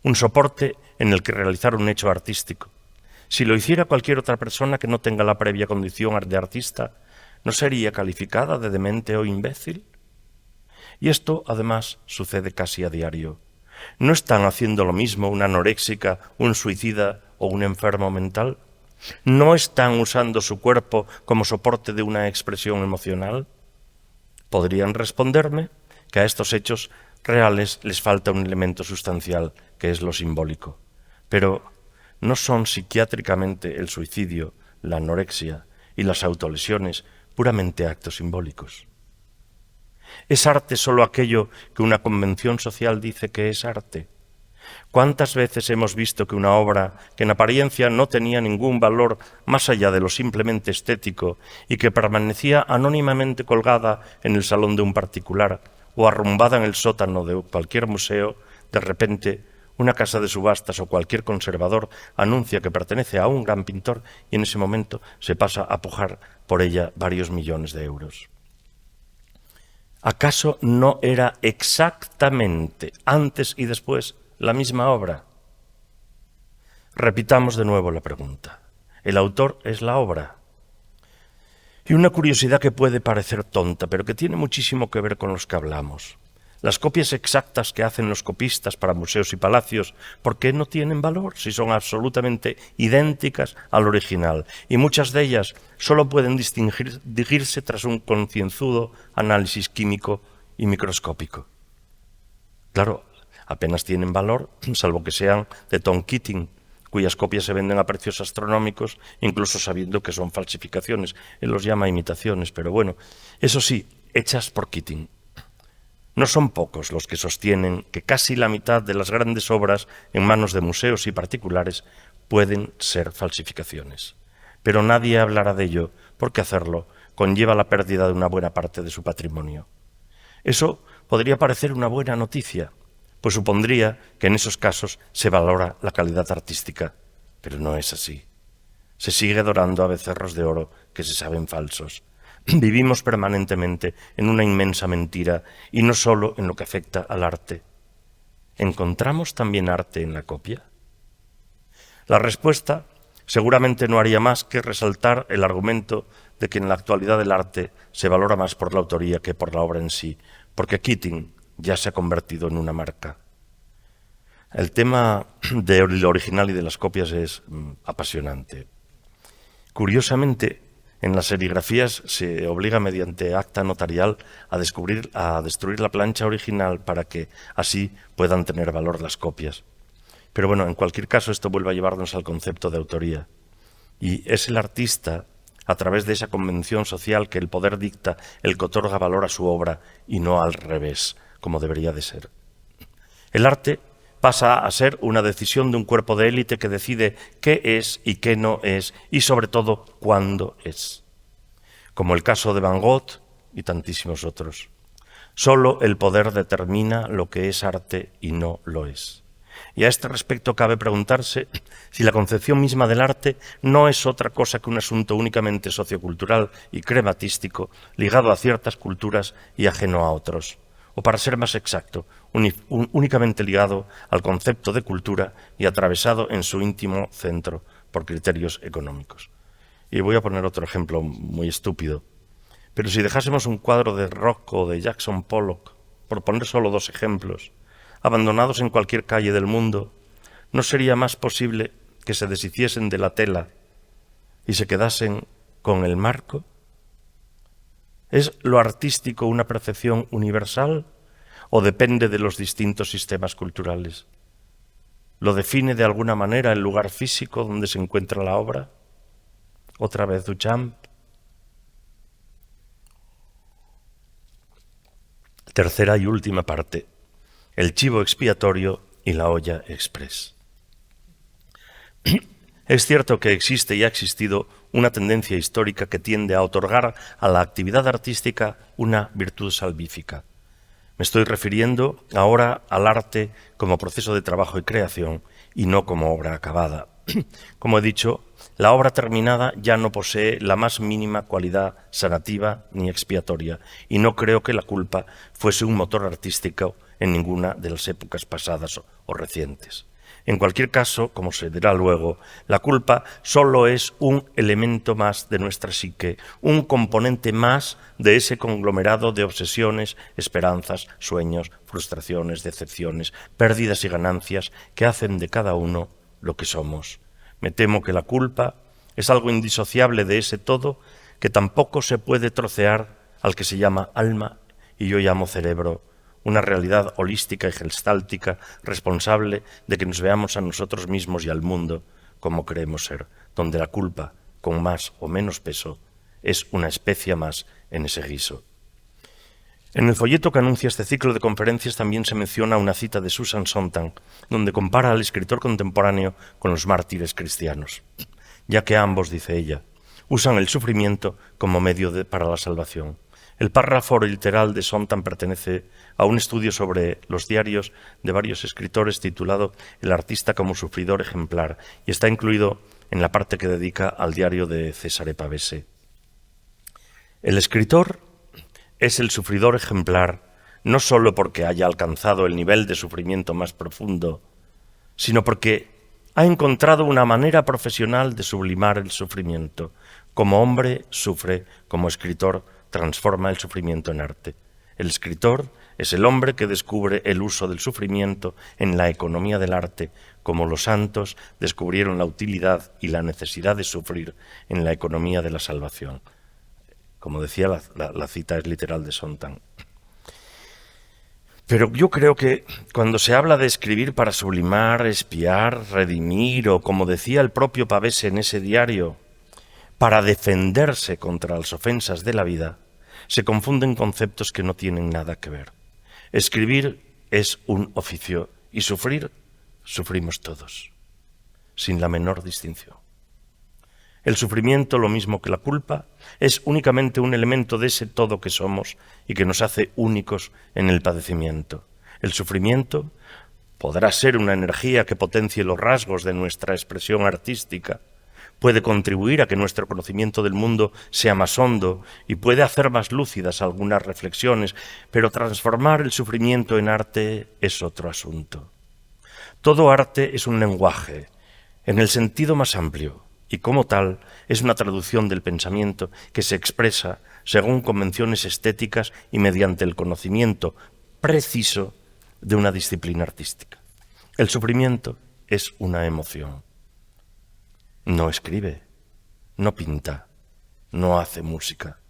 Un soporte en el que realizar un hecho artístico. Si lo hiciera cualquier otra persona que no tenga la previa condición de artista, ¿no sería calificada de demente o imbécil? Y esto, además, sucede casi a diario. ¿No están haciendo lo mismo una anoréxica, un suicida o un enfermo mental? ¿No están usando su cuerpo como soporte de una expresión emocional? Podrían responderme que a estos hechos reales les falta un elemento sustancial, que es lo simbólico. Pero ¿no son psiquiátricamente el suicidio, la anorexia y las autolesiones puramente actos simbólicos? ¿Es arte solo aquello que una convención social dice que es arte? ¿Cuántas veces hemos visto que una obra que en apariencia no tenía ningún valor más allá de lo simplemente estético y que permanecía anónimamente colgada en el salón de un particular o arrumbada en el sótano de cualquier museo, de repente una casa de subastas o cualquier conservador anuncia que pertenece a un gran pintor y en ese momento se pasa a pujar por ella varios millones de euros? ¿Acaso no era exactamente antes y después la misma obra? Repitamos de nuevo la pregunta. ¿El autor es la obra? Y una curiosidad que puede parecer tonta, pero que tiene muchísimo que ver con los que hablamos. Las copias exactas que hacen los copistas para museos y palacios, ¿por qué no tienen valor si son absolutamente idénticas al original? Y muchas de ellas solo pueden distinguirse tras un concienzudo análisis químico y microscópico. Claro, apenas tienen valor, salvo que sean de Tom Keating, cuyas copias se venden a precios astronómicos, incluso sabiendo que son falsificaciones. Él los llama imitaciones, pero bueno, eso sí, hechas por Keating. No son pocos los que sostienen que casi la mitad de las grandes obras en manos de museos y particulares pueden ser falsificaciones. Pero nadie hablará de ello porque hacerlo conlleva la pérdida de una buena parte de su patrimonio. Eso podría parecer una buena noticia, pues supondría que en esos casos se valora la calidad artística, pero no es así. Se sigue adorando a becerros de oro que se saben falsos. Vivimos permanentemente en una inmensa mentira y no solo en lo que afecta al arte. ¿Encontramos también arte en la copia? La respuesta seguramente no haría más que resaltar el argumento de que en la actualidad el arte se valora más por la autoría que por la obra en sí, porque Keating ya se ha convertido en una marca. El tema del original y de las copias es apasionante. Curiosamente, en las serigrafías se obliga mediante acta notarial a destruir la plancha original para que así puedan tener valor las copias. Pero bueno, en cualquier caso esto vuelve a llevarnos al concepto de autoría. Y es el artista, a través de esa convención social que el poder dicta, el que otorga valor a su obra y no al revés, como debería de ser. El arte pasa a ser una decisión de un cuerpo de élite que decide qué es y qué no es, y sobre todo, cuándo es. Como el caso de Van Gogh y tantísimos otros. Solo el poder determina lo que es arte y no lo es. Y a este respecto cabe preguntarse si la concepción misma del arte no es otra cosa que un asunto únicamente sociocultural y crematístico, ligado a ciertas culturas y ajeno a otros. O para ser más exacto, únicamente ligado al concepto de cultura y atravesado en su íntimo centro por criterios económicos. Y voy a poner otro ejemplo muy estúpido. Pero si dejásemos un cuadro de Rothko o de Jackson Pollock, por poner solo dos ejemplos, abandonados en cualquier calle del mundo, ¿no sería más posible que se deshiciesen de la tela y se quedasen con el marco? ¿Es lo artístico una percepción universal o depende de los distintos sistemas culturales? ¿Lo define de alguna manera el lugar físico donde se encuentra la obra? Otra vez Duchamp. Tercera y última parte, el chivo expiatorio y la olla express. Es cierto que existe y ha existido una tendencia histórica que tiende a otorgar a la actividad artística una virtud salvífica. Me estoy refiriendo ahora al arte como proceso de trabajo y creación y no como obra acabada. Como he dicho, la obra terminada ya no posee la más mínima cualidad sanativa ni expiatoria y no creo que la culpa fuese un motor artístico en ninguna de las épocas pasadas o recientes. En cualquier caso, como se dirá luego, la culpa solo es un elemento más de nuestra psique, un componente más de ese conglomerado de obsesiones, esperanzas, sueños, frustraciones, decepciones, pérdidas y ganancias que hacen de cada uno lo que somos. Me temo que la culpa es algo indisociable de ese todo que tampoco se puede trocear al que se llama alma y yo llamo cerebro, una realidad holística y gestáltica responsable de que nos veamos a nosotros mismos y al mundo como creemos ser, donde la culpa, con más o menos peso, es una especia más en ese guiso. En el folleto que anuncia este ciclo de conferencias también se menciona una cita de Susan Sontag, donde compara al escritor contemporáneo con los mártires cristianos, ya que ambos, dice ella, usan el sufrimiento como medio para la salvación. El párrafo literal de Sontag pertenece a un estudio sobre los diarios de varios escritores titulado El artista como sufridor ejemplar y está incluido en la parte que dedica al diario de Cesare Pavese. El escritor es el sufridor ejemplar no solo porque haya alcanzado el nivel de sufrimiento más profundo, sino porque ha encontrado una manera profesional de sublimar el sufrimiento. Como hombre sufre, como escritor transforma el sufrimiento en arte. El escritor es el hombre que descubre el uso del sufrimiento en la economía del arte, como los santos descubrieron la utilidad y la necesidad de sufrir en la economía de la salvación. Como decía, la cita es literal de Sontag. Pero yo creo que cuando se habla de escribir para sublimar, expiar, redimir, o como decía el propio Pavese en ese diario, para defenderse contra las ofensas de la vida, se confunden conceptos que no tienen nada que ver. Escribir es un oficio y sufrir, sufrimos todos, sin la menor distinción. El sufrimiento, lo mismo que la culpa, es únicamente un elemento de ese todo que somos y que nos hace únicos en el padecimiento. El sufrimiento podrá ser una energía que potencie los rasgos de nuestra expresión artística, puede contribuir a que nuestro conocimiento del mundo sea más hondo y puede hacer más lúcidas algunas reflexiones, pero transformar el sufrimiento en arte es otro asunto. Todo arte es un lenguaje, en el sentido más amplio, y como tal es una traducción del pensamiento que se expresa según convenciones estéticas y mediante el conocimiento preciso de una disciplina artística. El sufrimiento es una emoción. No escribe, no pinta, no hace música.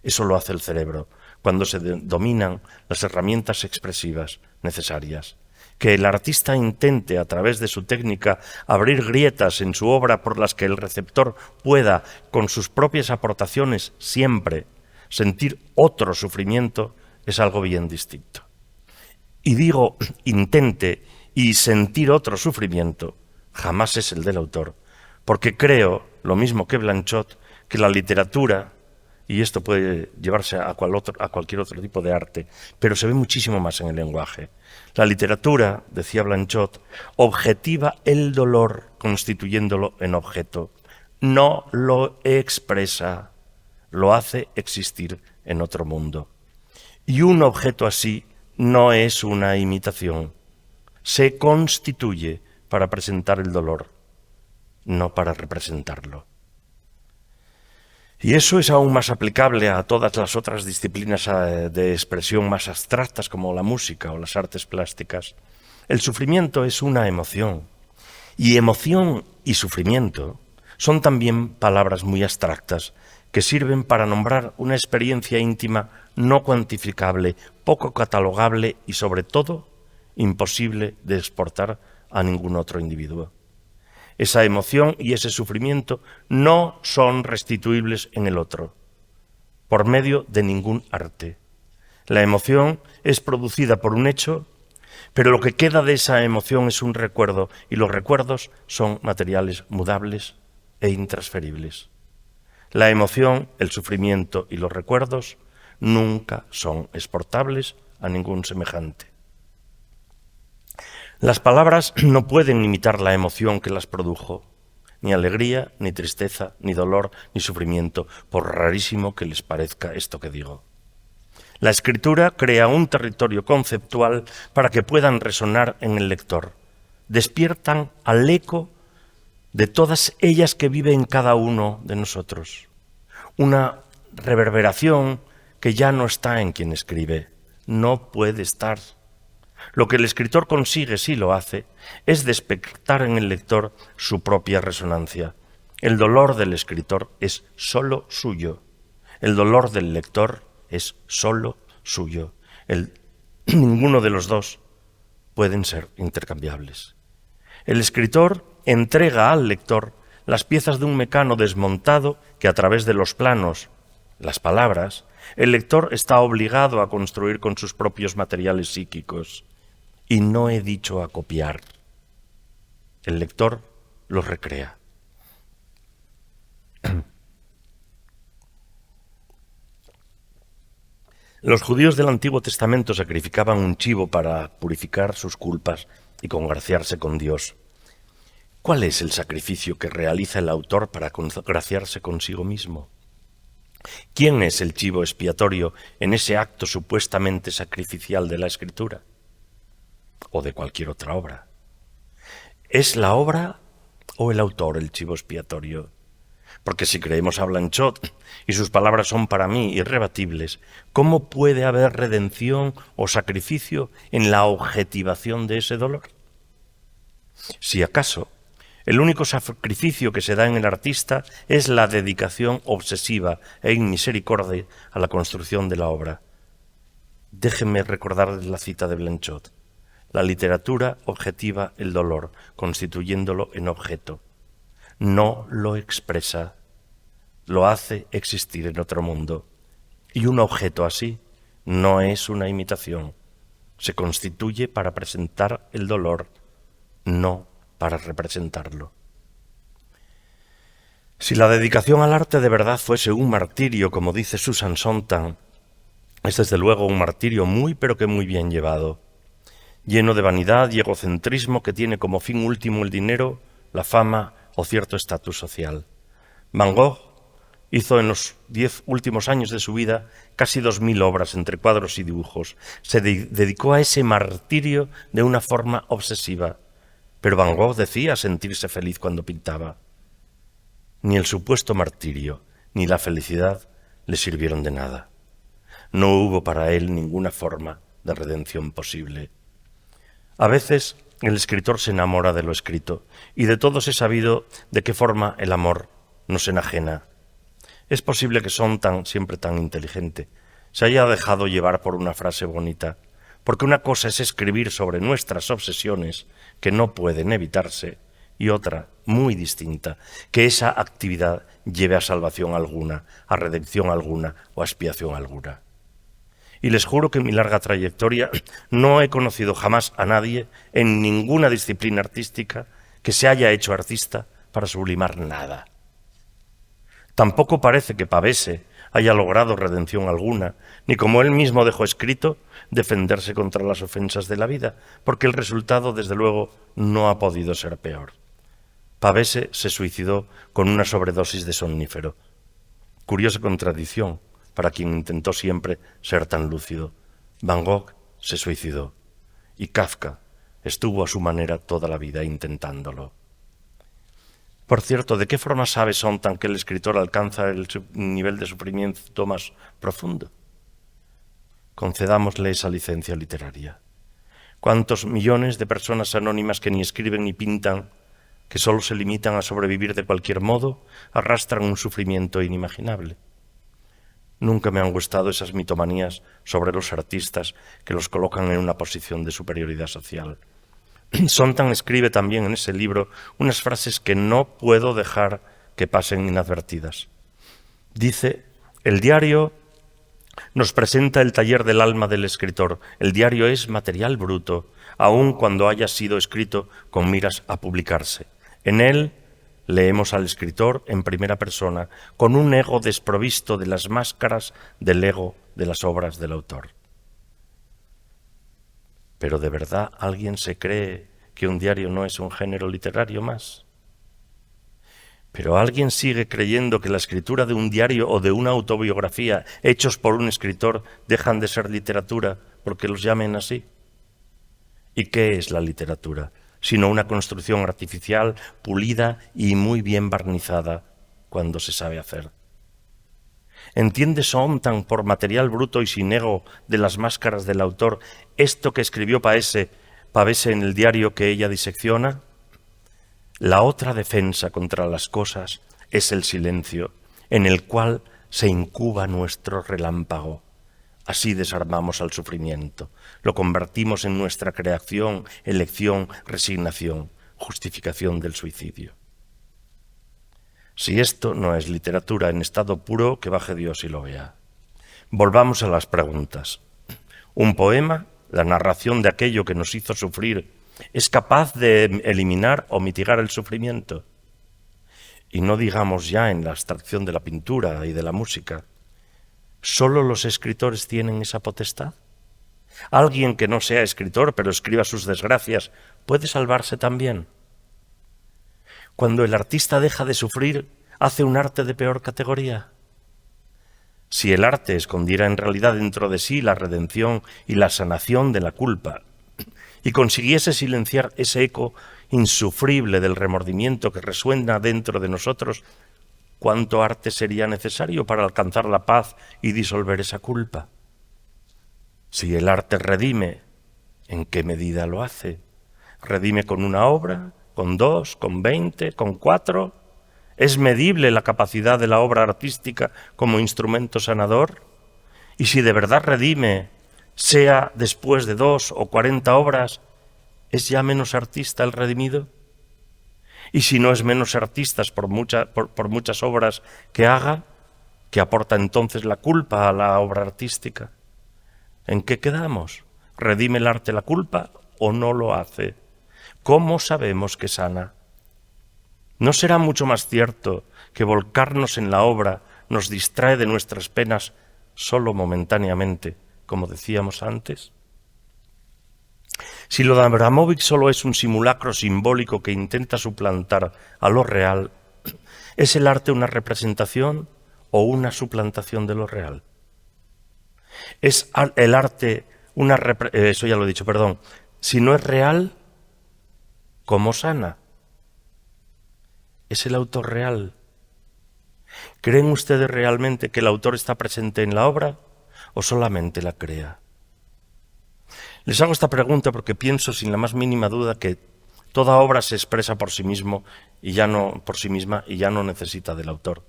Eso lo hace el cerebro cuando se dominan las herramientas expresivas necesarias. Que el artista intente, a través de su técnica, abrir grietas en su obra por las que el receptor pueda, con sus propias aportaciones, siempre sentir otro sufrimiento, es algo bien distinto. Y digo intente y sentir otro sufrimiento, jamás es el del autor, porque creo, lo mismo que Blanchot, que la literatura, y esto puede llevarse a cualquier otro tipo de arte, pero se ve muchísimo más en el lenguaje. La literatura, decía Blanchot, objetiva el dolor constituyéndolo en objeto. No lo expresa, lo hace existir en otro mundo. Y un objeto así no es una imitación. Se constituye para presentar el dolor, no para representarlo. Y eso es aún más aplicable a todas las otras disciplinas de expresión más abstractas como la música o las artes plásticas. El sufrimiento es una emoción. Y emoción y sufrimiento son también palabras muy abstractas que sirven para nombrar una experiencia íntima no cuantificable, poco catalogable y, sobre todo, imposible de exportar a ningún otro individuo. Esa emoción y ese sufrimiento no son restituibles en el otro, por medio de ningún arte. La emoción es producida por un hecho, pero lo que queda de esa emoción es un recuerdo, y los recuerdos son materiales mudables e intransferibles. La emoción, el sufrimiento y los recuerdos nunca son exportables a ningún semejante. Las palabras no pueden imitar la emoción que las produjo, ni alegría, ni tristeza, ni dolor, ni sufrimiento, por rarísimo que les parezca esto que digo. La escritura crea un territorio conceptual para que puedan resonar en el lector. Despiertan al eco de todas ellas que vive en cada uno de nosotros. Una reverberación que ya no está en quien escribe, no puede estar. Lo que el escritor consigue, si lo hace, es despertar en el lector su propia resonancia. El dolor del escritor es solo suyo. El dolor del lector es solo suyo. Ninguno de los dos pueden ser intercambiables. El escritor entrega al lector las piezas de un mecano desmontado que, a través de los planos, las palabras, el lector está obligado a construir con sus propios materiales psíquicos. Y no he dicho a copiar. El lector los recrea. Los judíos del Antiguo Testamento sacrificaban un chivo para purificar sus culpas y congraciarse con Dios. ¿Cuál es el sacrificio que realiza el autor para congraciarse consigo mismo? ¿Quién es el chivo expiatorio en ese acto supuestamente sacrificial de la Escritura? O de cualquier otra obra. ¿Es la obra o el autor el chivo expiatorio? Porque si creemos a Blanchot y sus palabras son para mí irrebatibles, ¿cómo puede haber redención o sacrificio en la objetivación de ese dolor? Si acaso, el único sacrificio que se da en el artista es la dedicación obsesiva e inmisericordia a la construcción de la obra. Déjenme recordarles la cita de Blanchot. La literatura objetiva el dolor, constituyéndolo en objeto. No lo expresa, lo hace existir en otro mundo. Y un objeto así no es una imitación. Se constituye para presentar el dolor, no para representarlo. Si la dedicación al arte de verdad fuese un martirio, como dice Susan Sontag, es desde luego un martirio muy pero que muy bien llevado, lleno de vanidad y egocentrismo que tiene como fin último el dinero, la fama o cierto estatus social. Van Gogh hizo en los 10 últimos años de su vida casi 2000 obras entre cuadros y dibujos. Se dedicó a ese martirio de una forma obsesiva. Pero Van Gogh decía sentirse feliz cuando pintaba. Ni el supuesto martirio ni la felicidad le sirvieron de nada. No hubo para él ninguna forma de redención posible. A veces el escritor se enamora de lo escrito, y de todos he sabido de qué forma el amor nos enajena. Es posible que Sontag, siempre tan inteligente, se haya dejado llevar por una frase bonita, porque una cosa es escribir sobre nuestras obsesiones, que no pueden evitarse, y otra, muy distinta, que esa actividad lleve a salvación alguna, a redención alguna o a expiación alguna. Y les juro que en mi larga trayectoria no he conocido jamás a nadie en ninguna disciplina artística que se haya hecho artista para sublimar nada. Tampoco parece que Pavese haya logrado redención alguna, ni como él mismo dejó escrito, defenderse contra las ofensas de la vida, porque el resultado, desde luego, no ha podido ser peor. Pavese se suicidó con una sobredosis de somnífero. Curiosa contradicción para quien intentó siempre ser tan lúcido. Van Gogh se suicidó y Kafka estuvo a su manera toda la vida intentándolo. Por cierto, ¿de qué forma sabe Sontag que el escritor alcanza el nivel de sufrimiento más profundo? Concedámosle esa licencia literaria. ¿Cuántos millones de personas anónimas que ni escriben ni pintan que solo se limitan a sobrevivir de cualquier modo, arrastran un sufrimiento inimaginable. Nunca me han gustado esas mitomanías sobre los artistas que los colocan en una posición de superioridad social. Sontag escribe también en ese libro unas frases que no puedo dejar que pasen inadvertidas. Dice: el diario nos presenta el taller del alma del escritor. El diario es material bruto, aun cuando haya sido escrito con miras a publicarse. En él leemos al escritor en primera persona, con un ego desprovisto de las máscaras del ego de las obras del autor. ¿Pero de verdad alguien se cree que un diario no es un género literario más? ¿Pero alguien sigue creyendo que la escritura de un diario o de una autobiografía hechos por un escritor dejan de ser literatura porque los llamen así? ¿Y qué es la literatura? Sino una construcción artificial, pulida y muy bien barnizada cuando se sabe hacer. ¿Entiende Sontag por material bruto y sin ego de las máscaras del autor esto que escribió Pavese en el diario que ella disecciona? La otra defensa contra las cosas es el silencio, en el cual se incuba nuestro relámpago. Así desarmamos al sufrimiento, lo convertimos en nuestra creación, elección, resignación, justificación del suicidio. Si esto no es literatura en estado puro, que baje Dios y lo vea. Volvamos a las preguntas. ¿Un poema, la narración de aquello que nos hizo sufrir, es capaz de eliminar o mitigar el sufrimiento? Y no digamos ya en la abstracción de la pintura y de la música. ¿Solo los escritores tienen esa potestad? ¿Alguien que no sea escritor pero escriba sus desgracias puede salvarse también? Cuando el artista deja de sufrir, ¿hace un arte de peor categoría? Si el arte escondiera en realidad dentro de sí la redención y la sanación de la culpa, y consiguiese silenciar ese eco insufrible del remordimiento que resuena dentro de nosotros, ¿cuánto arte sería necesario para alcanzar la paz y disolver esa culpa? Si el arte redime, ¿en qué medida lo hace? ¿Redime con una obra, con 2, con 20, con 4? ¿Es medible la capacidad de la obra artística como instrumento sanador? Y si de verdad redime, sea después de 2 o 40 obras, ¿es ya menos artista el redimido? Y si no es menos artista por muchas obras que haga, ¿qué aporta entonces la culpa a la obra artística? ¿En qué quedamos? ¿Redime el arte la culpa o no lo hace? ¿Cómo sabemos que sana? ¿No será mucho más cierto que volcarnos en la obra nos distrae de nuestras penas solo momentáneamente, como decíamos antes? Si lo de Abramovich solo es un simulacro simbólico que intenta suplantar a lo real, ¿es el arte una representación o una suplantación de lo real? ¿Es el arte una eso ya lo he dicho, perdón. Si no es real, ¿cómo sana? ¿Es el autor real? ¿Creen ustedes realmente que el autor está presente en la obra o solamente la crea? Les hago esta pregunta porque pienso sin la más mínima duda que toda obra se expresa por sí misma y ya no necesita del autor.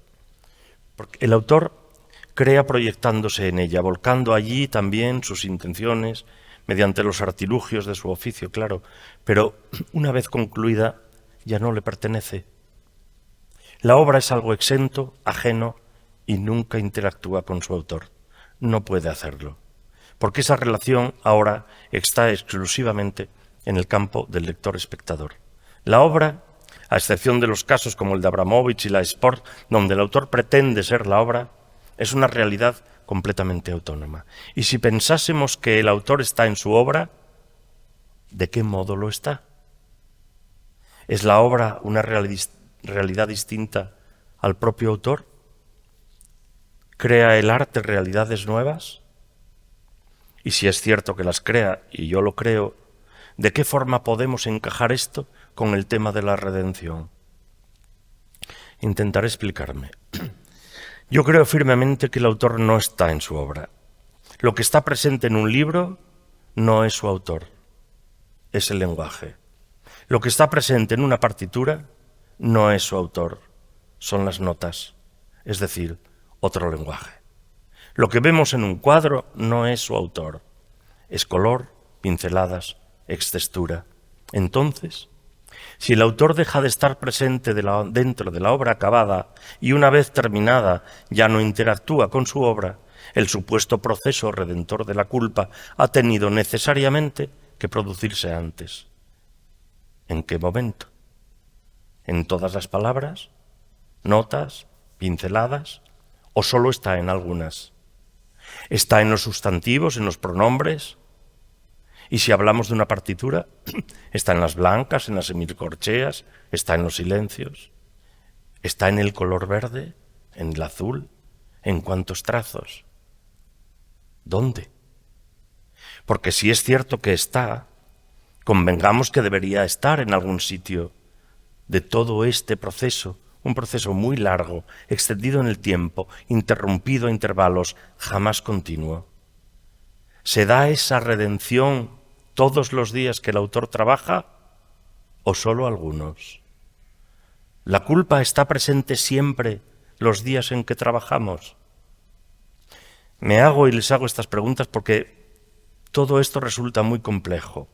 Porque el autor crea proyectándose en ella, volcando allí también sus intenciones mediante los artilugios de su oficio, claro, pero una vez concluida ya no le pertenece. La obra es algo exento, ajeno y nunca interactúa con su autor. No puede hacerlo, porque esa relación ahora está exclusivamente en el campo del lector-espectador. La obra, a excepción de los casos como el de Abramovich y la Sport, donde el autor pretende ser la obra, es una realidad completamente autónoma. Y si pensásemos que el autor está en su obra, ¿de qué modo lo está? ¿Es la obra una realidad distinta al propio autor? ¿Crea el arte realidades nuevas? Y si es cierto que las crea, y yo lo creo, ¿de qué forma podemos encajar esto con el tema de la redención? Intentaré explicarme. Yo creo firmemente que el autor no está en su obra. Lo que está presente en un libro no es su autor, es el lenguaje. Lo que está presente en una partitura no es su autor, son las notas, es decir, otro lenguaje. Lo que vemos en un cuadro no es su autor, es color, pinceladas, textura. Entonces, si el autor deja de estar presente dentro de la obra acabada y una vez terminada ya no interactúa con su obra, el supuesto proceso redentor de la culpa ha tenido necesariamente que producirse antes. ¿En qué momento? ¿En todas las palabras, notas, pinceladas, o solo está en algunas? ¿Está en los sustantivos, en los pronombres? Y si hablamos de una partitura, ¿está en las blancas, en las semicorcheas, está en los silencios? ¿Está en el color verde, en el azul, en cuántos trazos? ¿Dónde? Porque si es cierto que está, convengamos que debería estar en algún sitio de todo este proceso, un proceso muy largo, extendido en el tiempo, interrumpido a intervalos, jamás continuo. ¿Se da esa redención todos los días que el autor trabaja o solo algunos? ¿La culpa está presente siempre los días en que trabajamos? Me hago y les hago estas preguntas porque todo esto resulta muy complejo.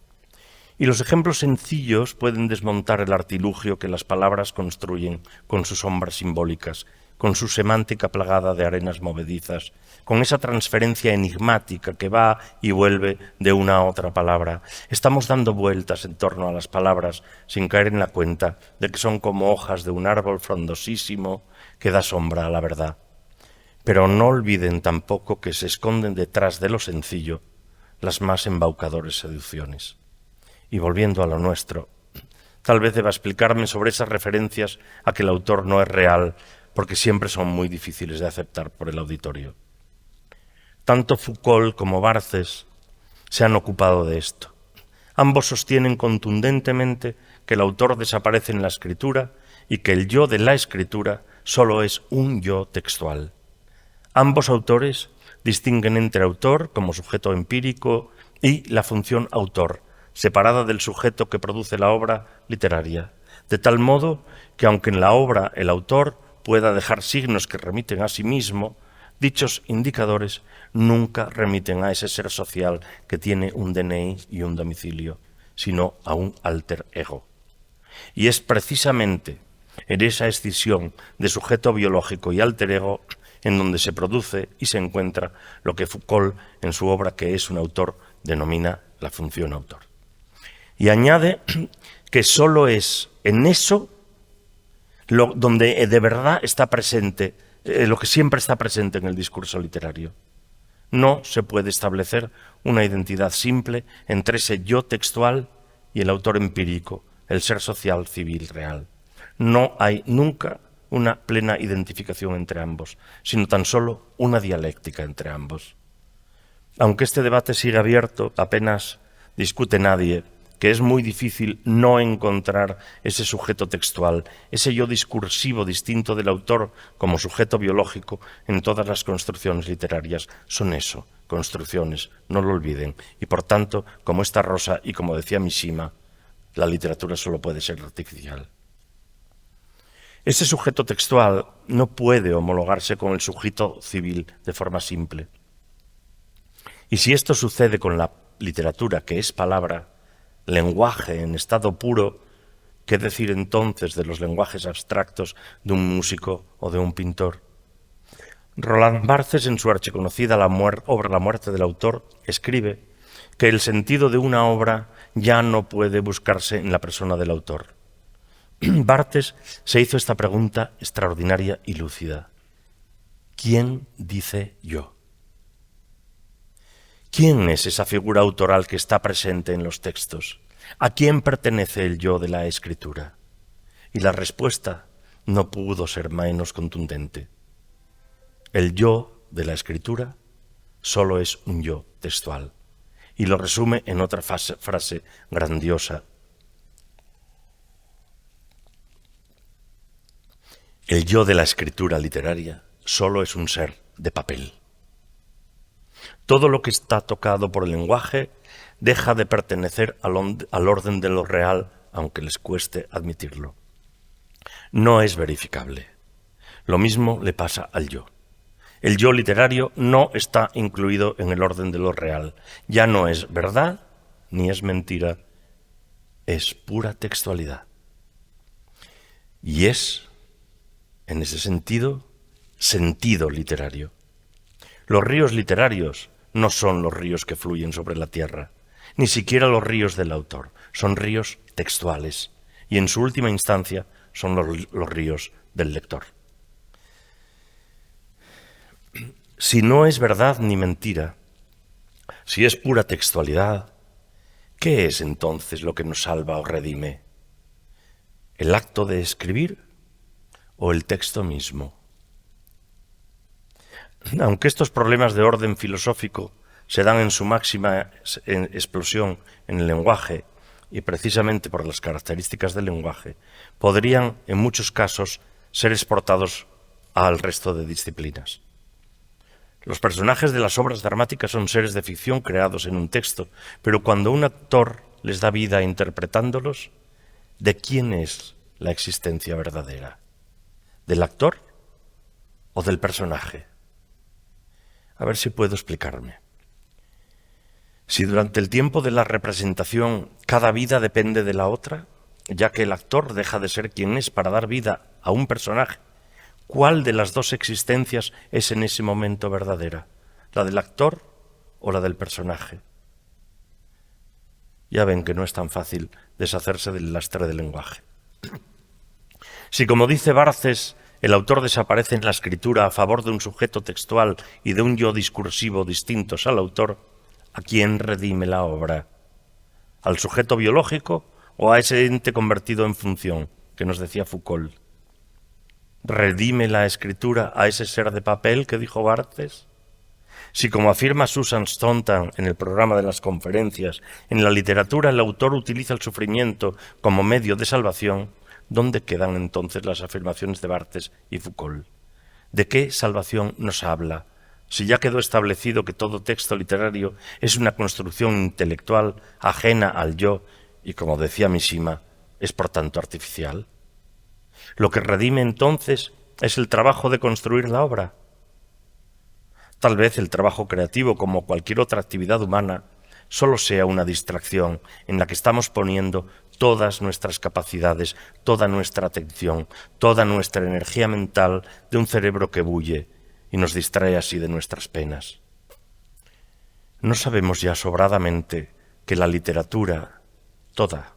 Y los ejemplos sencillos pueden desmontar el artilugio que las palabras construyen con sus sombras simbólicas, con su semántica plagada de arenas movedizas, con esa transferencia enigmática que va y vuelve de una a otra palabra. Estamos dando vueltas en torno a las palabras sin caer en la cuenta de que son como hojas de un árbol frondosísimo que da sombra a la verdad. Pero no olviden tampoco que se esconden detrás de lo sencillo las más embaucadoras seducciones. Y volviendo a lo nuestro, tal vez deba explicarme sobre esas referencias a que el autor no es real, porque siempre son muy difíciles de aceptar por el auditorio. Tanto Foucault como Barthes se han ocupado de esto. Ambos sostienen contundentemente que el autor desaparece en la escritura y que el yo de la escritura solo es un yo textual. Ambos autores distinguen entre autor como sujeto empírico y la función autor, separada del sujeto que produce la obra literaria, de tal modo que aunque en la obra el autor pueda dejar signos que remiten a sí mismo, dichos indicadores nunca remiten a ese ser social que tiene un DNI y un domicilio, sino a un alter ego. Y es precisamente en esa escisión de sujeto biológico y alter ego en donde se produce y se encuentra lo que Foucault, en su obra Que es un autor, denomina la función autor. Y añade que solo es en eso donde de verdad está presente, lo que siempre está presente en el discurso literario. No se puede establecer una identidad simple entre ese yo textual y el autor empírico, el ser social, civil, real. No hay nunca una plena identificación entre ambos, sino tan solo una dialéctica entre ambos. Aunque este debate sigue abierto, apenas discute nadie que es muy difícil no encontrar ese sujeto textual, ese yo discursivo distinto del autor como sujeto biológico en todas las construcciones literarias. Son eso, construcciones, no lo olviden. Y por tanto, como esta rosa y como decía Mishima, la literatura solo puede ser artificial. Ese sujeto textual no puede homologarse con el sujeto civil de forma simple. Y si esto sucede con la literatura, que es palabra, lenguaje en estado puro, ¿qué decir entonces de los lenguajes abstractos de un músico o de un pintor? Roland Barthes, en su archiconocida obra La muerte del autor, escribe que el sentido de una obra ya no puede buscarse en la persona del autor. Barthes se hizo esta pregunta extraordinaria y lúcida. ¿Quién dice yo? ¿Quién es esa figura autoral que está presente en los textos? ¿A quién pertenece el yo de la escritura? Y la respuesta no pudo ser menos contundente. El yo de la escritura solo es un yo textual. Y lo resume en otra frase grandiosa. El yo de la escritura literaria solo es un ser de papel. Todo lo que está tocado por el lenguaje deja de pertenecer al orden de lo real aunque les cueste admitirlo. No es verificable. Lo mismo le pasa al yo. El yo literario no está incluido en el orden de lo real. Ya no es verdad ni es mentira, es pura textualidad. Y es, en ese sentido, sentido literario. Los ríos literarios no son los ríos que fluyen sobre la tierra, ni siquiera los ríos del autor. Son ríos textuales y, en su última instancia, son los ríos del lector. Si no es verdad ni mentira, si es pura textualidad, ¿qué es entonces lo que nos salva o redime? ¿El acto de escribir o el texto mismo? Aunque estos problemas de orden filosófico se dan en su máxima explosión en el lenguaje, y precisamente por las características del lenguaje, podrían en muchos casos ser exportados al resto de disciplinas. Los personajes de las obras dramáticas son seres de ficción creados en un texto, pero cuando un actor les da vida interpretándolos, ¿de quién es la existencia verdadera? ¿Del actor o del personaje? A ver si puedo explicarme. Si durante el tiempo de la representación cada vida depende de la otra, ya que el actor deja de ser quien es para dar vida a un personaje, ¿cuál de las dos existencias es en ese momento verdadera? ¿La del actor o la del personaje? Ya ven que no es tan fácil deshacerse del lastre del lenguaje. Si, como dice Barthes, el autor desaparece en la escritura a favor de un sujeto textual y de un yo discursivo distintos al autor, ¿a quién redime la obra? ¿Al sujeto biológico o a ese ente convertido en función, que nos decía Foucault? ¿Redime la escritura a ese ser de papel que dijo Barthes? Si, como afirma Susan Sontag en el programa de las conferencias, en la literatura el autor utiliza el sufrimiento como medio de salvación, ¿dónde quedan entonces las afirmaciones de Barthes y Foucault? ¿De qué salvación nos habla? Si ya quedó establecido que todo texto literario es una construcción intelectual ajena al yo y, como decía Mishima, es por tanto artificial. Lo que redime entonces es el trabajo de construir la obra. Tal vez el trabajo creativo, como cualquier otra actividad humana, solo sea una distracción en la que estamos poniendo todas nuestras capacidades, toda nuestra atención, toda nuestra energía mental de un cerebro que bulle y nos distrae así de nuestras penas. ¿No sabemos ya sobradamente que la literatura, toda,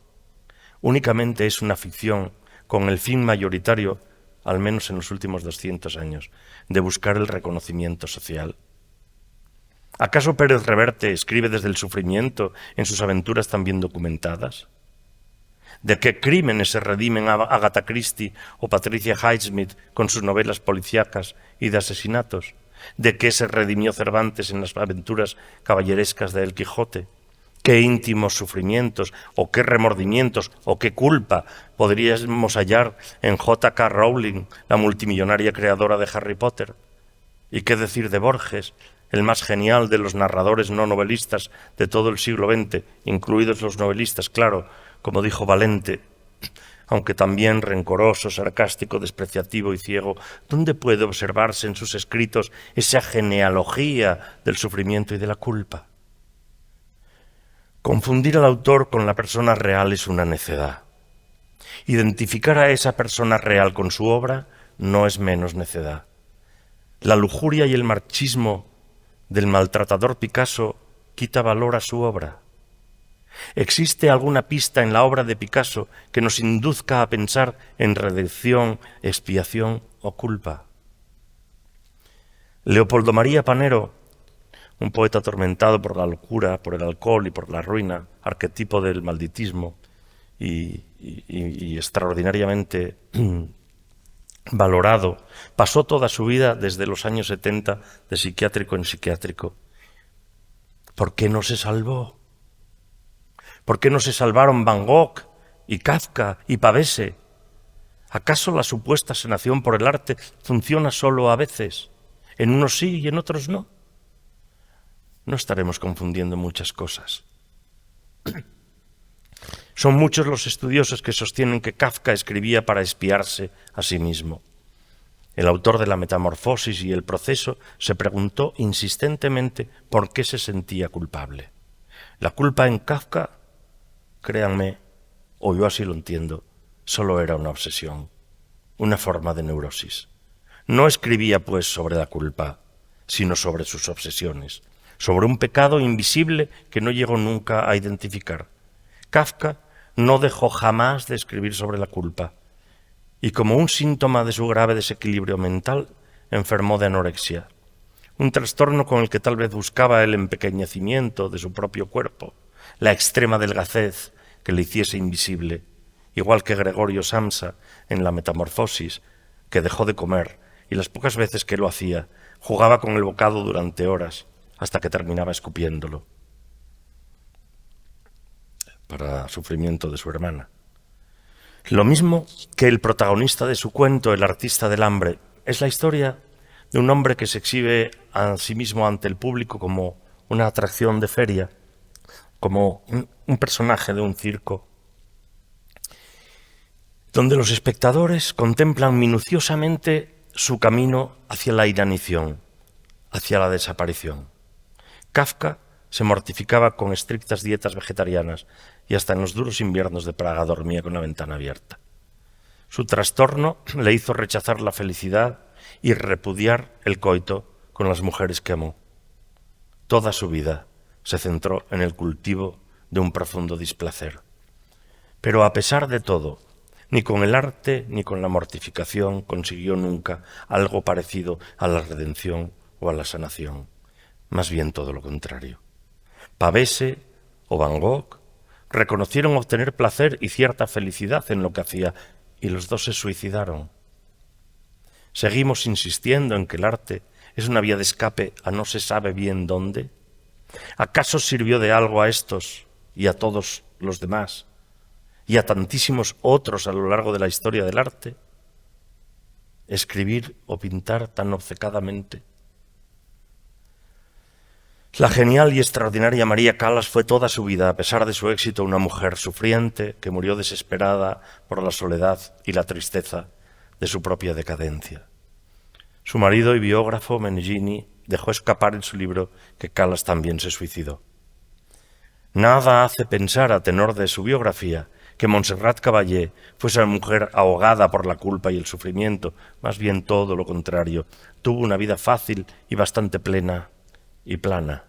únicamente es una ficción con el fin mayoritario, al menos en los últimos 200 años, de buscar el reconocimiento social? ¿Acaso Pérez Reverte escribe desde el sufrimiento en sus aventuras tan bien documentadas? ¿De qué crímenes se redimen Agatha Christie o Patricia Highsmith con sus novelas policíacas y de asesinatos? ¿De qué se redimió Cervantes en las aventuras caballerescas de El Quijote? ¿Qué íntimos sufrimientos o qué remordimientos o qué culpa podríamos hallar en J.K. Rowling, la multimillonaria creadora de Harry Potter? ¿Y qué decir de Borges, el más genial de los narradores no novelistas de todo el siglo XX, incluidos los novelistas, claro, como dijo Valente, aunque también rencoroso, sarcástico, despreciativo y ciego? ¿Dónde puede observarse en sus escritos esa genealogía del sufrimiento y de la culpa? Confundir al autor con la persona real es una necedad. Identificar a esa persona real con su obra no es menos necedad. La lujuria y el marxismo del maltratador Picasso quita valor a su obra. ¿Existe alguna pista en la obra de Picasso que nos induzca a pensar en redención, expiación o culpa? Leopoldo María Panero, un poeta atormentado por la locura, por el alcohol y por la ruina, arquetipo del malditismo y extraordinariamente valorado, pasó toda su vida desde los años 70 de psiquiátrico en psiquiátrico. ¿Por qué no se salvó? ¿Por qué no se salvaron Van Gogh y Kafka y Pavese? ¿Acaso la supuesta sanación por el arte funciona solo a veces? ¿En unos sí y en otros no? No estaremos confundiendo muchas cosas. Son muchos los estudiosos que sostienen que Kafka escribía para espiarse a sí mismo. El autor de La Metamorfosis y El Proceso se preguntó insistentemente por qué se sentía culpable. La culpa en Kafka, créanme, o yo así lo entiendo, solo era una obsesión, una forma de neurosis. No escribía, pues, sobre la culpa, sino sobre sus obsesiones, sobre un pecado invisible que no llegó nunca a identificar. Kafka no dejó jamás de escribir sobre la culpa, y como un síntoma de su grave desequilibrio mental, enfermó de anorexia, un trastorno con el que tal vez buscaba el empequeñecimiento de su propio cuerpo, la extrema delgadez que le hiciese invisible, igual que Gregorio Samsa en La Metamorfosis, que dejó de comer y las pocas veces que lo hacía jugaba con el bocado durante horas hasta que terminaba escupiéndolo, para sufrimiento de su hermana. Lo mismo que el protagonista de su cuento, El artista del hambre, es la historia de un hombre que se exhibe a sí mismo ante el público como una atracción de feria, como un personaje de un circo, donde los espectadores contemplan minuciosamente su camino hacia la inanición, hacia la desaparición. Kafka se mortificaba con estrictas dietas vegetarianas y hasta en los duros inviernos de Praga dormía con la ventana abierta. Su trastorno le hizo rechazar la felicidad y repudiar el coito con las mujeres que amó. Toda su vida se centró en el cultivo de un profundo displacer. Pero a pesar de todo, ni con el arte ni con la mortificación consiguió nunca algo parecido a la redención o a la sanación. Más bien todo lo contrario. Pavese o Van Gogh reconocieron obtener placer y cierta felicidad en lo que hacía, y los dos se suicidaron. Seguimos insistiendo en que el arte es una vía de escape a no se sabe bien dónde. ¿Acaso sirvió de algo a estos y a todos los demás y a tantísimos otros a lo largo de la historia del arte escribir o pintar tan obcecadamente? La genial y extraordinaria María Callas fue toda su vida, a pesar de su éxito, una mujer sufriente que murió desesperada por la soledad y la tristeza de su propia decadencia. Su marido y biógrafo, Meneghini, dejó escapar en su libro que Callas también se suicidó. Nada hace pensar, a tenor de su biografía, que Montserrat Caballé fuese una mujer ahogada por la culpa y el sufrimiento, más bien todo lo contrario. Tuvo una vida fácil y bastante plena y plana.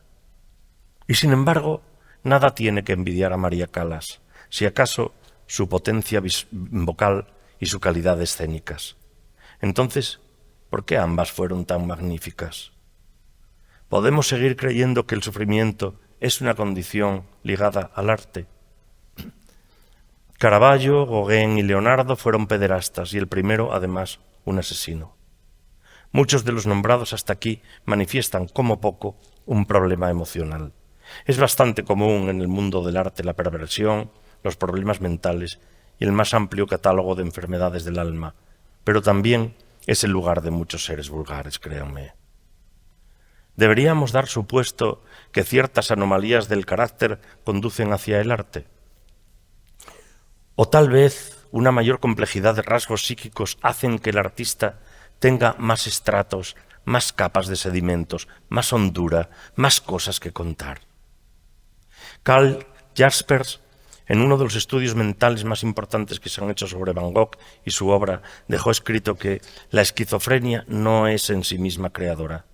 Y sin embargo, nada tiene que envidiar a María Callas, si acaso su potencia vocal y su calidad escénicas. Entonces, ¿por qué ambas fueron tan magníficas? ¿Podemos seguir creyendo que el sufrimiento es una condición ligada al arte? Caravaggio, Gauguin y Leonardo fueron pederastas y el primero, además, un asesino. Muchos de los nombrados hasta aquí manifiestan, como poco, un problema emocional. Es bastante común en el mundo del arte la perversión, los problemas mentales y el más amplio catálogo de enfermedades del alma, pero también es el lugar de muchos seres vulgares, créanme. ¿Deberíamos dar supuesto que ciertas anomalías del carácter conducen hacia el arte? ¿O tal vez una mayor complejidad de rasgos psíquicos hacen que el artista tenga más estratos, más capas de sedimentos, más hondura, más cosas que contar? Karl Jaspers, en uno de los estudios mentales más importantes que se han hecho sobre Van Gogh y su obra, dejó escrito que la esquizofrenia no es en sí misma creadora.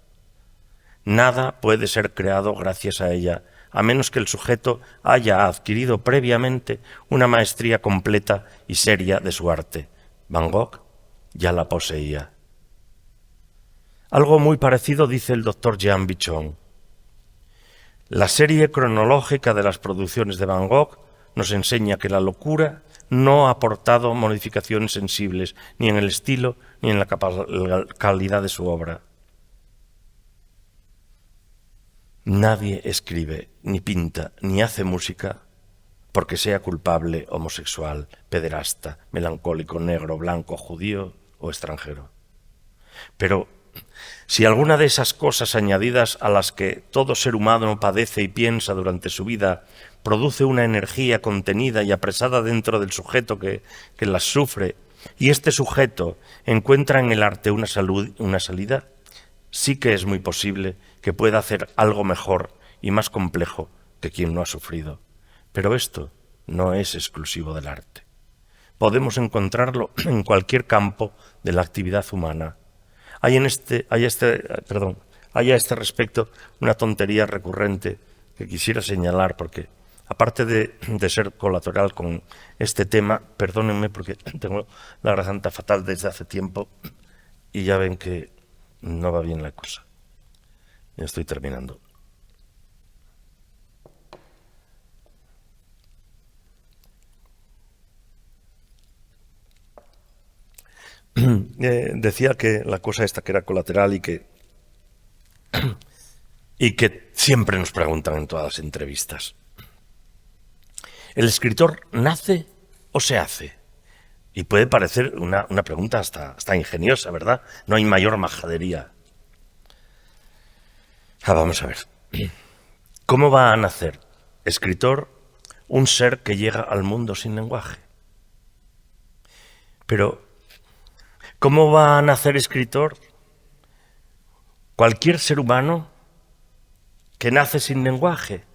Nada puede ser creado gracias a ella, a menos que el sujeto haya adquirido previamente una maestría completa y seria de su arte. Van Gogh ya la poseía. Algo muy parecido dice el doctor Jean Bichon. La serie cronológica de las producciones de Van Gogh nos enseña que la locura no ha aportado modificaciones sensibles ni en el estilo ni en la calidad de su obra. Nadie escribe, ni pinta, ni hace música porque sea culpable, homosexual, pederasta, melancólico, negro, blanco, judío o extranjero. Pero Si alguna de esas cosas añadidas a las que todo ser humano padece y piensa durante su vida produce una energía contenida y apresada dentro del sujeto que las sufre, y este sujeto encuentra en el arte una salida, sí que es muy posible que pueda hacer algo mejor y más complejo que quien no ha sufrido. Pero esto no es exclusivo del arte. Podemos encontrarlo en cualquier campo de la actividad humana. Hay a este respecto una tontería recurrente que quisiera señalar, porque aparte de ser colateral con este tema, perdónenme porque tengo la garganta fatal desde hace tiempo y ya ven que no va bien la cosa. Ya estoy terminando. Decía que la cosa esta que era colateral y que siempre nos preguntan en todas las entrevistas. ¿El escritor nace o se hace? Y puede parecer una pregunta hasta ingeniosa, ¿verdad? No hay mayor majadería. Vamos a ver. ¿Cómo va a nacer escritor un ser que llega al mundo sin lenguaje? Pero, ¿cómo va a nacer escritor cualquier ser humano que nace sin lenguaje?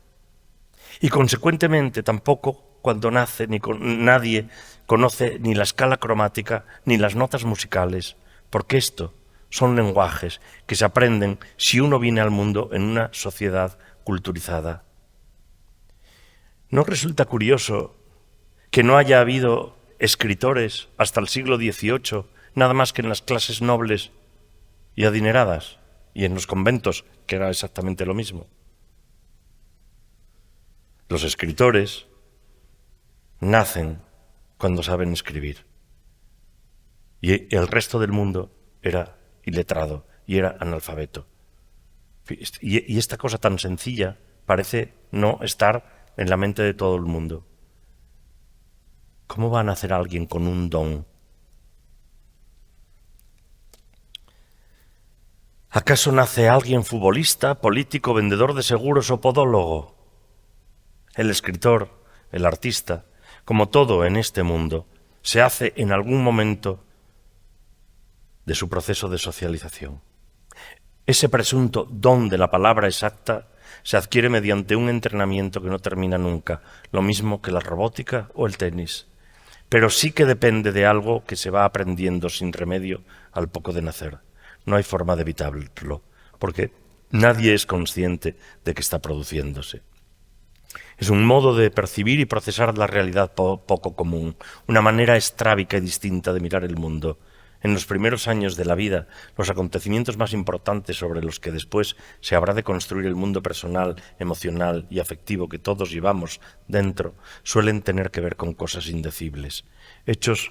Y consecuentemente tampoco cuando nace nadie conoce ni la escala cromática ni las notas musicales, porque esto son lenguajes que se aprenden si uno viene al mundo en una sociedad culturizada. ¿No resulta curioso que no haya habido escritores hasta el siglo XVIII, nada más que en las clases nobles y adineradas, y en los conventos, que era exactamente lo mismo? Los escritores nacen cuando saben escribir. Y el resto del mundo era iletrado y era analfabeto. Y esta cosa tan sencilla parece no estar en la mente de todo el mundo. ¿Cómo va a nacer alguien con un don? ¿Acaso nace alguien futbolista, político, vendedor de seguros o podólogo? El escritor, el artista, como todo en este mundo, se hace en algún momento de su proceso de socialización. Ese presunto don de la palabra exacta se adquiere mediante un entrenamiento que no termina nunca, lo mismo que la robótica o el tenis. Pero sí que depende de algo que se va aprendiendo sin remedio al poco de nacer. No hay forma de evitarlo, porque nadie es consciente de que está produciéndose. Es un modo de percibir y procesar la realidad poco común, una manera estrábica y distinta de mirar el mundo. En los primeros años de la vida, los acontecimientos más importantes sobre los que después se habrá de construir el mundo personal, emocional y afectivo que todos llevamos dentro, suelen tener que ver con cosas indecibles, hechos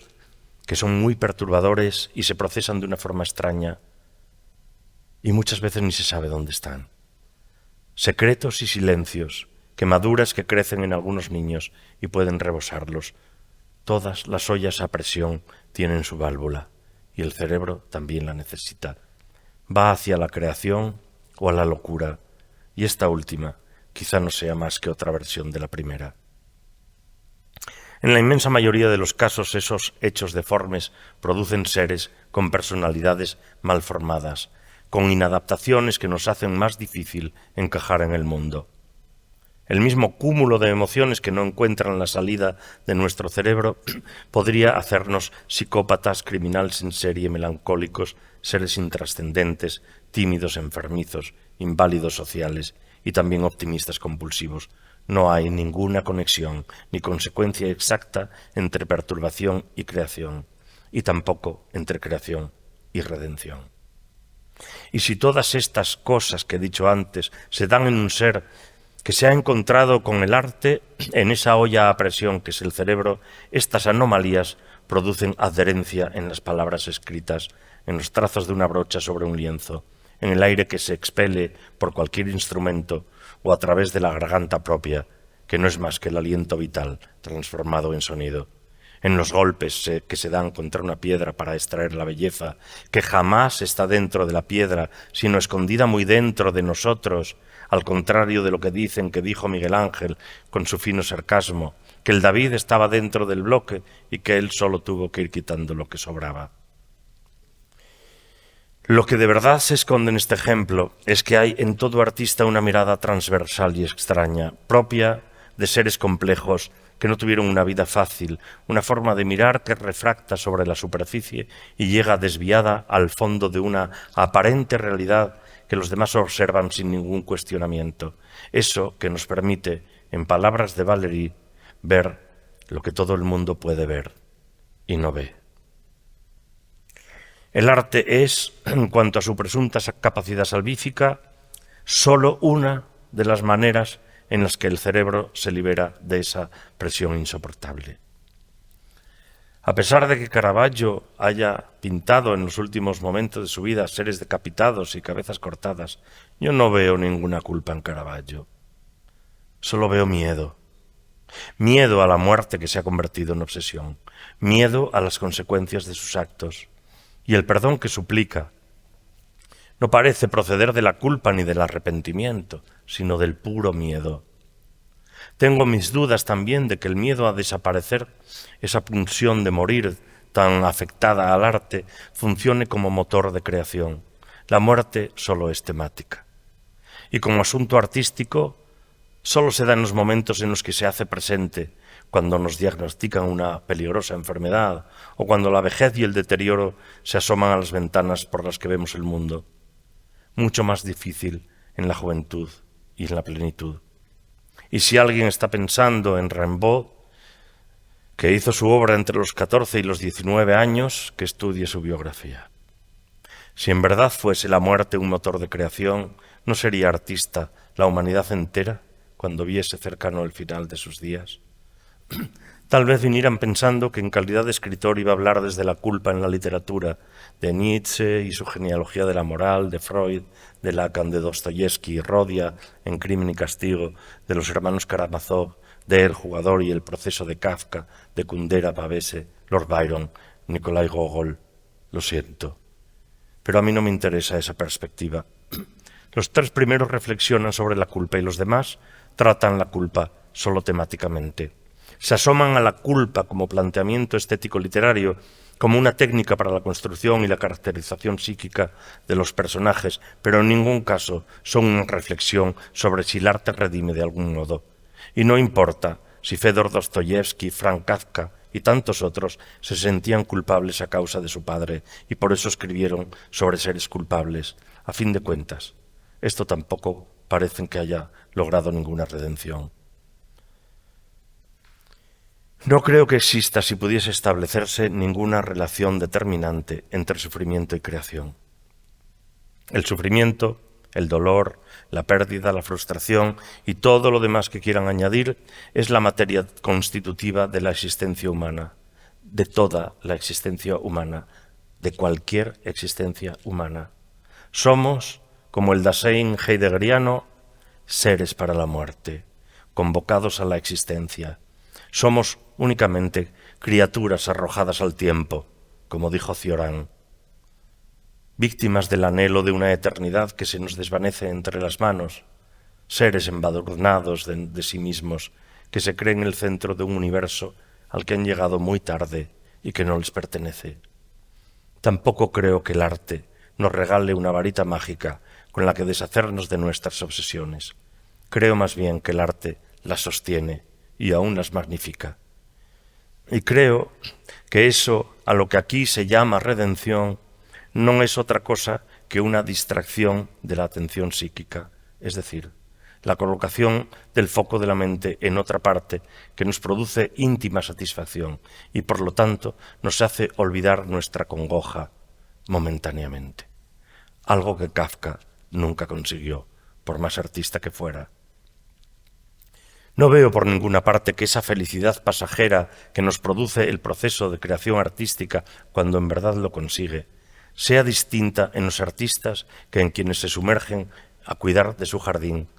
que son muy perturbadores y se procesan de una forma extraña y muchas veces ni se sabe dónde están. Secretos y silencios, quemaduras que crecen en algunos niños y pueden rebosarlos. Todas las ollas a presión tienen su válvula y el cerebro también la necesita. Va hacia la creación o a la locura, y esta última quizá no sea más que otra versión de la primera. En la inmensa mayoría de los casos, esos hechos deformes producen seres con personalidades mal formadas, con inadaptaciones que nos hacen más difícil encajar en el mundo. El mismo cúmulo de emociones que no encuentran la salida de nuestro cerebro podría hacernos psicópatas, criminales en serie, melancólicos, seres intrascendentes, tímidos, enfermizos, inválidos sociales y también optimistas compulsivos. No hay ninguna conexión ni consecuencia exacta entre perturbación y creación, y tampoco entre creación y redención. Y si todas estas cosas que he dicho antes se dan en un ser que se ha encontrado con el arte, en esa olla a presión que es el cerebro, estas anomalías producen adherencia en las palabras escritas, en los trazos de una brocha sobre un lienzo, en el aire que se expele por cualquier instrumento o a través de la garganta propia, que no es más que el aliento vital transformado en sonido, en los golpes que se dan contra una piedra para extraer la belleza, que jamás está dentro de la piedra, sino escondida muy dentro de nosotros, al contrario de lo que dicen que dijo Miguel Ángel con su fino sarcasmo, que el David estaba dentro del bloque y que él solo tuvo que ir quitando lo que sobraba. Lo que de verdad se esconde en este ejemplo es que hay en todo artista una mirada transversal y extraña, propia de seres complejos que no tuvieron una vida fácil, una forma de mirar que refracta sobre la superficie y llega desviada al fondo de una aparente realidad que los demás observan sin ningún cuestionamiento. Eso que nos permite, en palabras de Valéry, ver lo que todo el mundo puede ver y no ve. El arte es, en cuanto a su presunta capacidad salvífica, solo una de las maneras en las que el cerebro se libera de esa presión insoportable. A pesar de que Caravaggio haya pintado en los últimos momentos de su vida seres decapitados y cabezas cortadas, yo no veo ninguna culpa en Caravaggio. Solo veo miedo. Miedo a la muerte que se ha convertido en obsesión. Miedo a las consecuencias de sus actos. Y el perdón que suplica no parece proceder de la culpa ni del arrepentimiento, sino del puro miedo. Tengo mis dudas también de que el miedo a desaparecer, esa pulsión de morir tan afectada al arte, funcione como motor de creación. La muerte solo es temática. Y como asunto artístico, solo se da en los momentos en los que se hace presente, cuando nos diagnostican una peligrosa enfermedad o cuando la vejez y el deterioro se asoman a las ventanas por las que vemos el mundo. Mucho más difícil en la juventud y en la plenitud. Y si alguien está pensando en Rimbaud, que hizo su obra entre los 14 y los 19 años, que estudie su biografía. Si en verdad fuese la muerte un motor de creación, ¿no sería artista la humanidad entera cuando viese cercano el final de sus días? Tal vez vinieran pensando que en calidad de escritor iba a hablar desde la culpa en la literatura, de Nietzsche y su genealogía de la moral, de Freud, de Lacan, de Dostoyevsky, Rodia en Crimen y Castigo, de los hermanos Karamazov, de El jugador y el proceso de Kafka, de Kundera, Pavese, Lord Byron, Nikolai Gogol. Lo siento, pero a mí no me interesa esa perspectiva. Los tres primeros reflexionan sobre la culpa y los demás tratan la culpa solo temáticamente. Se asoman a la culpa como planteamiento estético literario, como una técnica para la construcción y la caracterización psíquica de los personajes, pero en ningún caso son una reflexión sobre si el arte redime de algún modo. Y no importa si Fedor Dostoyevsky, Franz Kafka y tantos otros se sentían culpables a causa de su padre y por eso escribieron sobre seres culpables. A fin de cuentas, esto tampoco parece que haya logrado ninguna redención. No creo que exista, si pudiese establecerse, ninguna relación determinante entre sufrimiento y creación. El sufrimiento, el dolor, la pérdida, la frustración y todo lo demás que quieran añadir es la materia constitutiva de la existencia humana, de toda la existencia humana, de cualquier existencia humana. Somos, como el Dasein heideggeriano, seres para la muerte, convocados a la existencia. Somos únicamente criaturas arrojadas al tiempo, como dijo Cioran, víctimas del anhelo de una eternidad que se nos desvanece entre las manos, seres embadurnados de sí mismos, que se creen el centro de un universo al que han llegado muy tarde y que no les pertenece. Tampoco creo que el arte nos regale una varita mágica con la que deshacernos de nuestras obsesiones. Creo más bien que el arte las sostiene y aún las magnifica. Y creo que eso a lo que aquí se llama redención no es otra cosa que una distracción de la atención psíquica, es decir, la colocación del foco de la mente en otra parte que nos produce íntima satisfacción y por lo tanto nos hace olvidar nuestra congoja momentáneamente, algo que Kafka nunca consiguió, por más artista que fuera. No veo por ninguna parte que esa felicidad pasajera que nos produce el proceso de creación artística, cuando en verdad lo consigue, sea distinta en los artistas que en quienes se sumergen a cuidar de su jardín,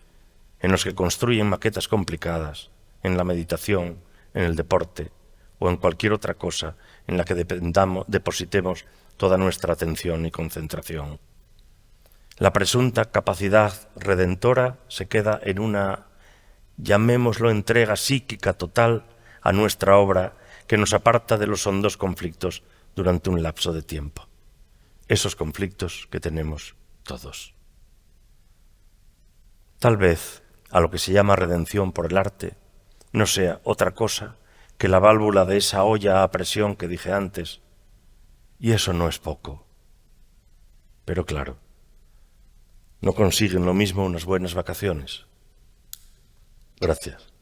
en los que construyen maquetas complicadas, en la meditación, en el deporte o en cualquier otra cosa en la que depositemos toda nuestra atención y concentración. La presunta capacidad redentora se queda en una, llamémoslo, entrega psíquica total a nuestra obra que nos aparta de los hondos conflictos durante un lapso de tiempo. Esos conflictos que tenemos todos. Tal vez a lo que se llama redención por el arte no sea otra cosa que la válvula de esa olla a presión que dije antes, y eso no es poco. Pero claro, no consiguen lo mismo unas buenas vacaciones. Gracias.